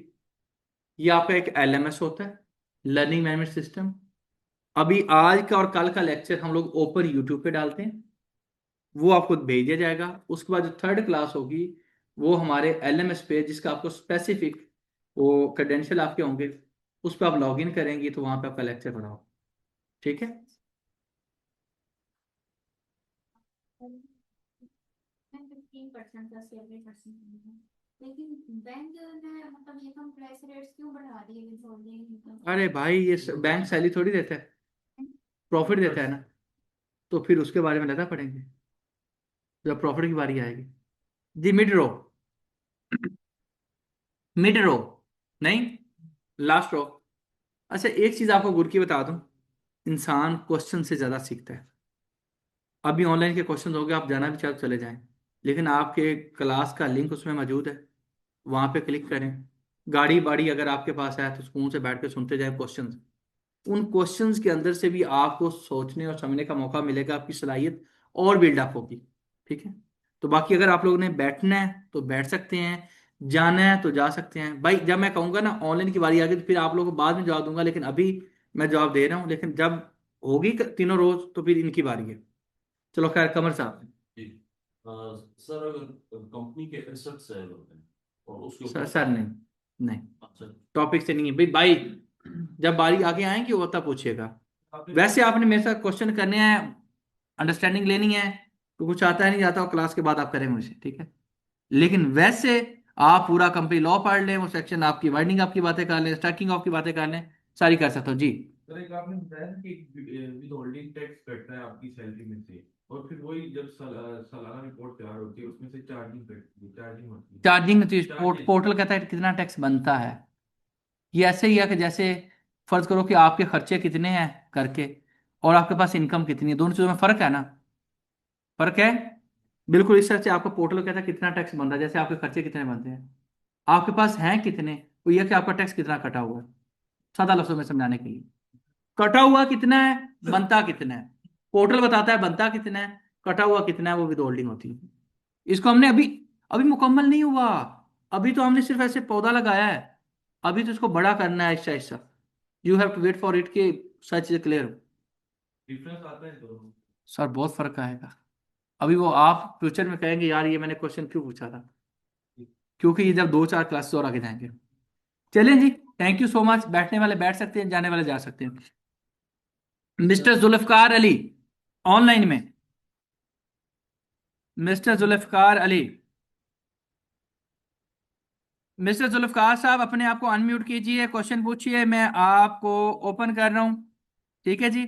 A: ये आपका एक एलएमएस होता है, लर्निंग मैनेजमेंट सिस्टम। अभी आज का और कल का लेक्चर हम लोग ओपन यूट्यूब पे डालते हैं, वो आपको भेज दिया जाएगा। उसके बाद जो थर्ड क्लास होगी वो हमारे एलएमएस पे, जिसका आपको स्पेसिफिक वो क्रेडेंशियल आपके होंगे, उस पर आप लॉग इन करेंगे तो वहां पे आपका लेक्चर पढ़ा होगा। ठीक है,
F: 15% का 70%, लेकिन बैंक ने मतलब ये कम प्राइस रेट्स क्यों बढ़ा दिए विथहोल्डिंग इनकम?
A: अरे भाई ये बैंक सैलरी थोड़ी देता है, प्रॉफिट देता है ना, तो फिर उसके बारे में लेना पड़ेंगे जब प्रॉफिट की बारी आएगी। जी, मिड रो, मिड रो नहीं, लास्ट रो। अच्छा, एक चीज आपको गुर की बता दूं, इंसान क्वेश्चन से ज्यादा सीखता है। अभी ऑनलाइन के क्वेश्चन हो गए, आप जाना भी चाहे तो चले जाएं, लेकिन आपके क्लास का लिंक उसमें मौजूद है, वहां पे क्लिक करें। गाड़ी बाड़ी अगर आपके पास है तो सुकून से बैठ के सुनते जाएं क्वेश्चंस। उन क्वेश्चंस के अंदर से भी आपको सोचने और समझने का मौका मिलेगा, आपकी सलाहियत और बिल्डअप होगी। ठीक है, तो बाकी अगर आप लोगों ने बैठना है तो बैठ सकते हैं, जाना है तो जा सकते हैं। भाई जब मैं कहूँगा ना ऑनलाइन की बारी आ गई तो फिर आप लोगों को बाद में जवाब दूंगा, लेकिन अभी मैं जवाब दे रहा हूँ, लेकिन जब होगी तीनों रोज तो फिर इनकी बारी है। चलो खैर, कमर साहब।
E: जी। सर, अगर कंपनी के एसेट सेल होते हैं और उसके
A: सर
E: ऊपर
A: सर नहीं, नहीं,
E: अच्छा,
A: टॉपिक से नहीं है भाई। भाई जब बारी आगे आएंगी वो तब पूछिएगा। वैसे आपने मेरे साथ क्वेश्चन करने हैं, अंडरस्टैंडिंग लेनी है, तो कुछ आता है नहीं आता, और क्लास के बाद आप करें मुझे, ठीक है। लेकिन वैसे आप पूरा कंपनी लॉ पढ़ लें, वो सेक्शन आपकी वाइडिंग आपकी बातें कर लें, स्टैकिंग ऑफ की बातें कर लें, सारी कर सकते हो जी।
C: सर एक आपने बताया ना कि विद होल्डिंग टैक्स कटता है आपकी सैलरी में से, और फिर वही जब सालाना रिपोर्ट तैयार होती है उसमें से चार्जिंग कटती है, चार्जिंग होती है।
A: Charging
C: Charges।
A: पोर्टल कहता है कितना टैक्स बनता है। ये ऐसे ही है कि जैसे फर्ज करो कि आपके खर्चे कितने हैं करके, और आपके पास इनकम कितनी है, दोनों चीजों में फर्क है ना, फर्क है। बिल्कुल इस तरह से आपका पोर्टल कहता है कितना टैक्स बन रहा है, जैसे आपके खर्चे कितने बनते हैं, आपके पास हैं कितने, वो ये कि आपका टैक्स कितना कटा हुआ है। सादा लफ्जों में समझाने के लिए, कटा हुआ कितना है, बनता कितना है। पोर्टल बताता है बनता कितना है, कटा हुआ कितना है, वो विद होल्डिंग होती है। इसको हमने अभी अभी मुकम्मल नहीं हुआ। अभी तो हमने सिर्फ ऐसे पौधा लगाया है। अभी तो इसको बड़ा करना है ऐसा ऐसा। You have to wait for it के सच इज क्लियर।
C: डिफरेंस आता है दोनों।
A: सर बहुत फर्क आएगा। अभी वो आप फ्यूचर में कहेंगे यार ये मैंने क्वेश्चन क्यों पूछा था, क्योंकि ये जब 2-4 क्लासेस और आगे जाएंगे। चलें जी, थैंक यू सो मच। बैठने वाले बैठ सकते हैं, जाने वाले जा सकते हैं। मिस्टर जुल्फकार अली ऑनलाइन में। मिस्टर जुल्फकार अली, मिस्टर जुल्फकार साहब अपने आप को अनम्यूट कीजिए, क्वेश्चन पूछिए, मैं आपको ओपन कर रहा हूं। ठीक है जी।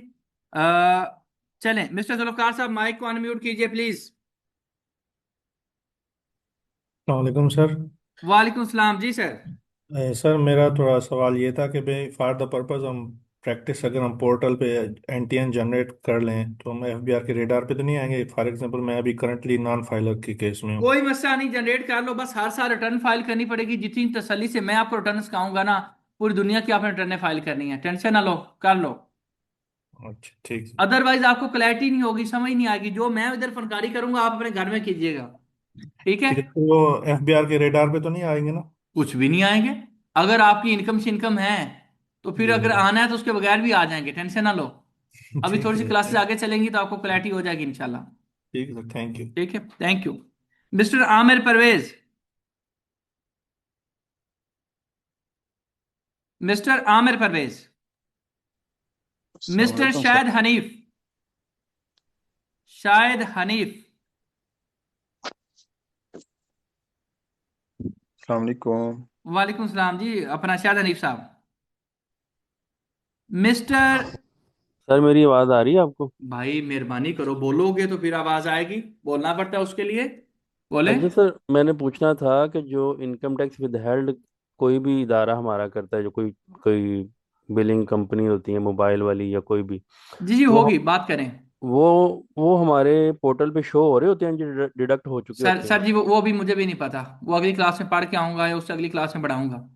A: चलें मिस्टर जुल्फकार साहब माइक को अनम्यूट कीजिए प्लीज।
G: वालेकुम सर।
A: वालेकुम सलाम जी सर।
G: सर मेरा थोड़ा सवाल ये था कि भाई फॉर द पर्पस हम प्रैक्टिस अगर हम पोर्टल पे एनटीएन जनरेट कर लें तो हम एफबीआर के रेडार पे तो नहीं आएंगे? फॉर एग्जांपल मैं अभी करंटली नॉन फाइलर के केस में हूँ।
A: कोई मसला नहीं, जनरेट कर लो, बस हर साल रिटर्न फाइल करनी पड़ेगी। जितनी तसल्ली से मैं आपको रिटर्न सिखाऊंगा ना, पूरी दुनिया की आपने रिटर्न फाइल करनी है, टेंशन ना लो, कर लो।
G: अच्छा ठीक है।
A: अदरवाइज आपको क्लैरिटी नहीं होगी, समझ नहीं आएगी। जो मैं इधर फनकारी करूंगा आप अपने घर में कीजिएगा। ठीक है।
G: ठीक है, तो वो एफबीआर के रेडार पे तो नहीं आएंगे ना?
A: कुछ भी नहीं आएंगे। अगर आपकी इनकम से इनकम है तो फिर
G: जी
A: अगर
G: जी।
A: आना है तो उसके बगैर भी आ जाएंगे, टेंशन ना लो। अभी
G: ठीक
A: थोड़ी सी
G: है
A: क्लासेस आगे चलेंगी तो आपको क्लैरिटी हो जाएगी इंशाल्लाह।
G: ठीक है सर, थैंक यू।
A: ठीक है, thank you. Mister Aamir Parvez, mister Aamir Parvez, mister
H: अस्सलामुअलैकुम सर।
A: शाहिद हनीफ, शाहिद हनीफ।
H: अस्सलाम वालेकुम।
A: वालेकुम सलाम जी, अपना शाहिद हनीफ साहब। मिस्टर,
I: सर मेरी आवाज आ रही है आपको?
A: भाई मेहरबानी करो, बोलोगे तो फिर आवाज आएगी, बोलना पड़ता है उसके लिए। बोले।
I: अच्छा सर, मैंने पूछना था कि जो इनकम टैक्स विदहेल्ड कोई भी इदारा हमारा करता है, जो कोई कोई बिलिंग कंपनी होती है मोबाइल वाली या कोई भी,
A: जी जी,
I: तो
A: होगी, बात करें।
I: वो वो हमारे पोर्टल पे शो हो रहे होते हैं जो डिडक्ट हो चुके
A: सर
I: होते हैं?
A: सर जी, वो भी मुझे भी नहीं पता। वो अगली क्लास में पढ़ के आऊंगा या उससे अगली क्लास में पढ़ाऊंगा।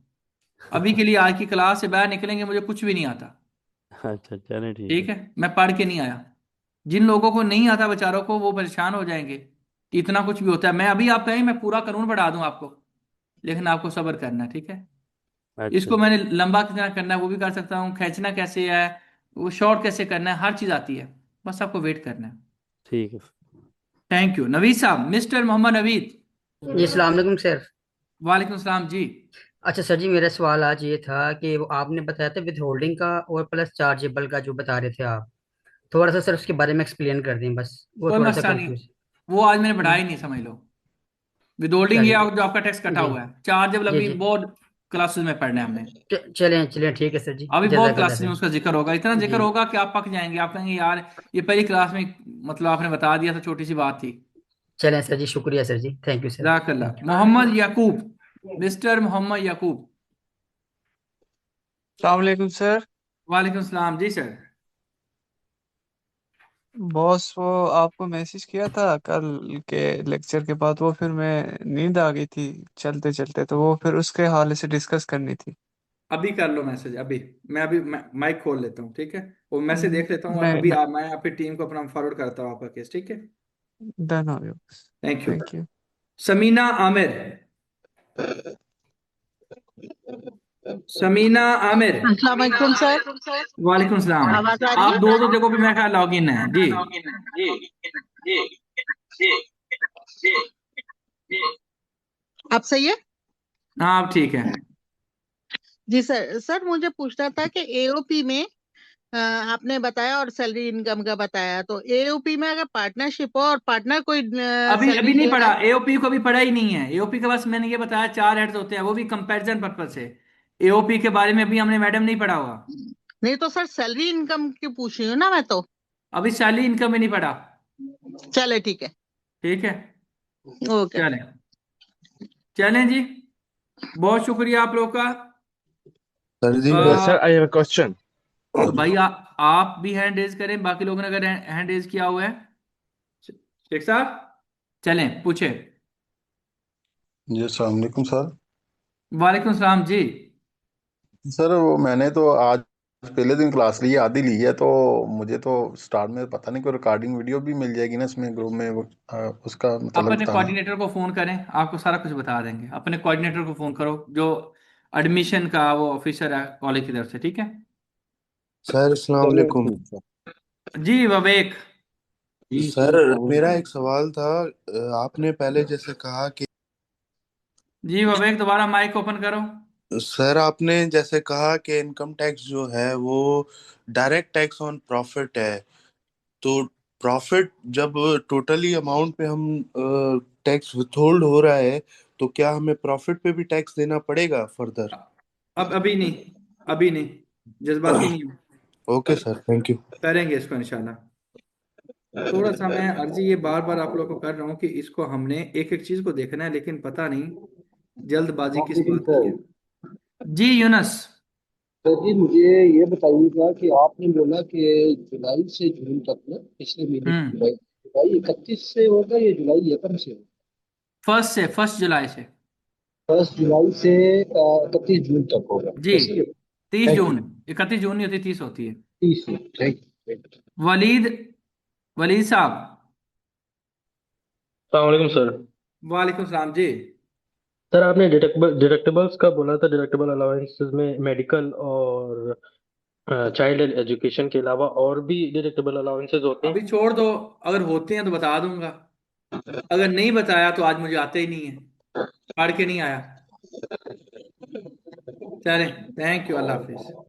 A: अभी के लिए आज की क्लास से बाहर निकलेंगे, मुझे कुछ भी नहीं आता।
I: अच्छा चलें ठीक
A: ठीक
I: है।
A: है, मैं पढ़ के नहीं आया। जिन लोगों को नहीं आता बेचारों को, वो परेशान हो जाएंगे कि इतना कुछ भी होता है। मैं अभी आप कहें मैं पूरा कानून पढ़ा दूं आपको, लेकिन आपको सब्र करना है, ठीक है।
I: अच्छा
A: इसको मैंने लंबा कितना करना है वो भी कर सकता हूँ, खींचना कैसे है, वो शॉर्ट कैसे करना है, हर चीज आती है। बस आपको वेट करना है।
I: ठीक है।
A: थैंक यू नवीद साहब, मिस्टर मोहम्मद नवीद।
J: जी अस्सलाम वालेकुम सर।
A: वालेकुम सलाम जी।
J: अच्छा सर जी, मेरा सवाल आज ये था कि वो आपने बताया था विद होल्डिंग का और प्लस चार्जेबल का जो बता रहे थे आप, थोड़ा सा सर उसके बारे में एक्सप्लेन कर दें बस, वो
A: कोई
J: थोड़ा सा
A: मसला नहीं,
J: कंफ्यूज।
A: वो आज मैंने बढ़ाया ही नहीं, समझ लो। विदहोल्डिंग ये
J: चलिए।
A: जो आपका टैक्स कटा
J: जी
A: हुआ है, चार्जेबल
J: जी
A: अभी
J: जी।
A: बहुत क्लासेस में पढ़ना है हमने।
J: चलें चलें, ठीक है सर जी,
A: अभी बहुत
J: जज़ाकल्लाह
A: क्लासेस में
J: सर।
A: उसका जिक्र होगा, इतना जिक्र
J: जी।
A: होगा कि आप पक जाएंगे। आप कहेंगे यार ये पहली क्लास में मतलब आपने बता दिया था, छोटी सी बात थी।
J: चलें सर जी, शुक्रिया sir ji, thank you sir,
A: जज़ाकल्लाह।
J: Thank you.
A: Mohammad Yakub, mister Mohammad Yakub.
K: अस्सलाम वालेकुम सर।
A: वालेकुम सलाम जी सर।
K: बॉस वो आपको मैसेज किया था कल के लेक्चर के बाद, वो फिर मैं नींद आ गई थी चलते चलते, तो वो फिर उसके हवाले से डिस्कस करनी थी।
A: अभी कर लो मैसेज अभी। मैं अभी माइक खोल लेता हूँ, ठीक है। वो मैसेज देख लेता हूँ
K: मैं
A: अभी। आप, मैं आपकी टीम को अपना फॉरवर्ड करता हूँ आपका केस, ठीक है।
K: डन हो गया।
A: Thank you.
K: Thank you.
A: Sameena Aamir, Sameena Aamir.
L: अस्सलाम वालेकुम सर।
A: वालेकुम सलाम।
L: आवाज आ रही
A: आप
L: है?
A: दो दो जगहों पे मेरा ख्याल लॉग इन है जी।
L: अब सही है?
A: हाँ अब ठीक है।
L: जी सर। सर मुझे पूछना था कि एओपी में आपने बताया और सैलरी इनकम का बताया, तो एओपी में अगर पार्टनरशिप हो और पार्टनर कोई
A: अभी
L: सैलरी
A: अभी नहीं
L: ले रहा
A: पढ़ा,
L: है।
A: एओपी को अभी पढ़ा ही नहीं है। एओपी का बस मैंने ये बताया 4 हेड्स होते हैं, वो भी कंपैरिजन पर्पज से। एओपी के बारे में अभी हमने मैडम नहीं पढ़ा हुआ।
L: नहीं तो सर सैलरी इनकम की पूछ रही हूँ ना मैं तो।
A: अभी सैलरी इनकम में नहीं पढ़ा।
L: चले ठीक है।
A: ठीक है।
L: ओके।
A: चलें, चलें जी। बहुत शुक्रिया आप लोग का।
H: Sir ji
A: uh,
H: sir I have a question.
A: भाई आप भी हैंड रेज करें, बाकी लोगों ने अगर हैंड रेज किया हुआ है। शेख साहब, चलें पूछे।
H: जी अस्सलाम वालेकुम सर।
A: वालेकुम सलाम जी।
H: सर वो मैंने तो आज पहले दिन क्लास ली है, आधी ली है, तो मुझे तो स्टार्ट में पता नहीं, कोई रिकॉर्डिंग वीडियो भी मिल जाएगी ना इसमें ग्रुप में उसका मतलब
A: अपने
H: बताना।
A: कोऑर्डिनेटर को फोन करें, आपको सारा कुछ बता देंगे। अपने कोऑर्डिनेटर को फोन करो, जो एडमिशन का वो ऑफिसर है कॉलेज की तरफ से, ठीक है।
M: सर अस्सलाम
H: चलो
M: वालेकुम।
H: ठीक है।
A: जी विवेक।
M: सर मेरा एक सवाल था। आपने पहले जैसे कहा कि
A: जी विवेक, दोबारा माइक ओपन करो।
M: सर आपने जैसे कहा कि इनकम टैक्स जो है वो डायरेक्ट टैक्स ऑन प्रॉफिट है। तो प्रॉफिट जब टोटली अमाउंट पे हम टैक्स विथहोल्ड हो रहा है, तो क्या हमें प्रॉफिट पे भी टैक्स देना पड़ेगा फर्दर?
A: अब अभी नहीं, अभी नहीं, जज्बाती नहीं हो।
M: Okay sir, thank you.
A: करेंगे इसको इंशाल्लाह। थोड़ा सा मैं अर्जी ये बार बार आप लोगों को कर रहा हूँ कि इसको हमने एक एक चीज को देखना है, लेकिन पता नहीं जल्दबाजी किस
N: लेकिन
A: बात की
N: सर,
A: है। जी यूनस।
N: सर जी मुझे ये बताइएगा कि आपने बोला कि जुलाई से जून तक ना, पिछले महीने की
A: हम्म।
N: जुलाई जुलाई 31 से होगा या जुलाई 1 से होगा?
A: फर्स्ट जुलाई से।
N: 1 जुलाई से 31 जून तक होगा,
A: जी।
N: ऐसे ही?
A: 30 जून।
N: थैंक
A: 31 जून नहीं होती, 30 होती है।
N: You. 30 thank you.
A: Waleed, Waleed साहब।
O: वालेकुम सर।
A: वालेकुम सलाम जी।
O: सर आपने डिडक्टिबल्स का बोला था, डिडक्टिबल अलाउंसेस में मेडिकल और चाइल्ड एजुकेशन के अलावा और भी डिडक्टिबल अलाउंसेस होते हैं।
A: अभी छोड़ दो, अगर होते हैं तो बता दूंगा, अगर नहीं बताया तो आज मुझे आते ही नहीं है, पढ़ के नहीं आया। चलें, थैंक यू, अल्लाह हाफिज।